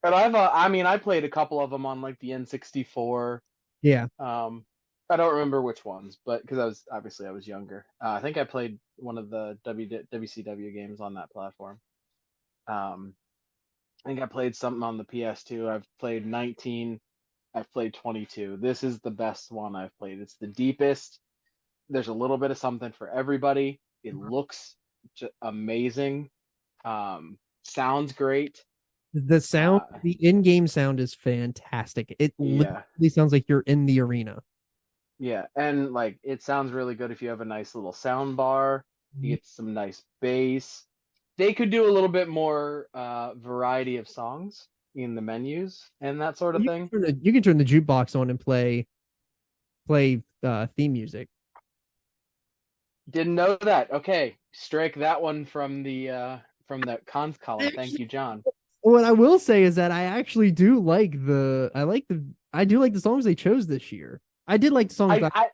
but I played a couple of them on like the N64. Yeah. I don't remember which ones, but because I was younger. I think I played one of the WCW games on that platform. Um, I think I played something on the PS2. I've played 19. I've played 22. This is the best one I've played. It's the deepest. There's a little bit of something for everybody. It looks amazing. Sounds great. The sound, the in-game sound is fantastic. It Yeah. literally sounds like you're in the arena. Yeah, and like it sounds really good if you have a nice little sound bar. You get some nice bass. They could do a little bit more variety of songs in the menus and that sort of thing. You can turn the jukebox on and play theme music. Didn't know that. Okay, strike that one from the cons column. Thank you, John. What I will say is that I actually do like I do like the songs they chose this year. I did like the songs. I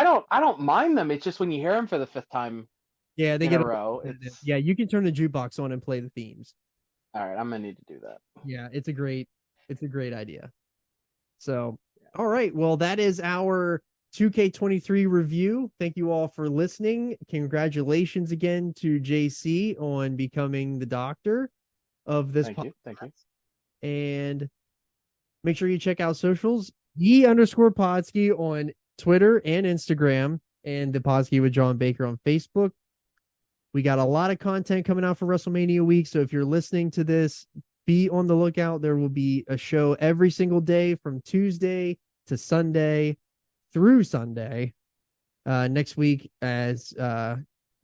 don't mind them. It's just when you hear them for the fifth time Yeah, they in get a row. Yeah, you can turn the jukebox on and play the themes. All right, I'm gonna need to do that. Yeah, it's a great idea. So, All right. Well, that is our 2K23 review. Thank you all for listening. Congratulations again to JC on becoming the doctor of this Thank podcast. you. Thank you. And make sure you check out socials, _Podski on Twitter and Instagram, and the Podski with John Baker on Facebook. We got a lot of content coming out for WrestleMania week. So if you're listening to this, be on the lookout. There will be a show every single day from Tuesday to Sunday through Sunday next week, as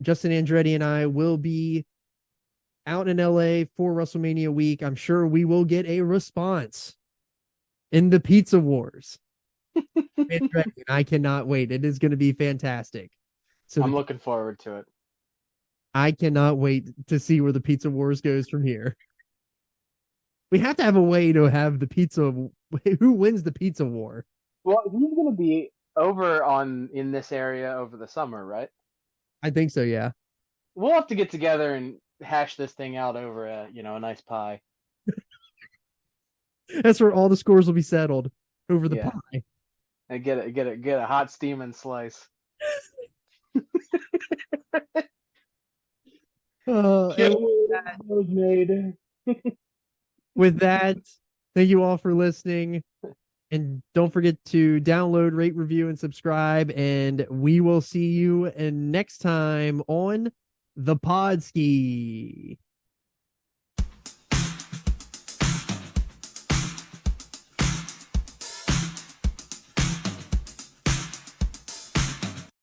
Justin Andretti and I will be out in LA for WrestleMania week. I'm sure we will get a response in the Pizza Wars. Andretti, I cannot wait. It is going to be fantastic. So I'm looking forward to it. I cannot wait to see where the Pizza Wars goes from here. We have to have a way to have the pizza. Who wins the pizza war? Well, he's going to be over in this area over the summer, right? I think so. Yeah. We'll have to get together and hash this thing out over a nice pie. That's where all the scores will be settled, over the Yeah. pie. And get a hot steaming slice. And with that, thank you all for listening. And don't forget to download, rate, review, and subscribe. And we will see you next time on the Podski.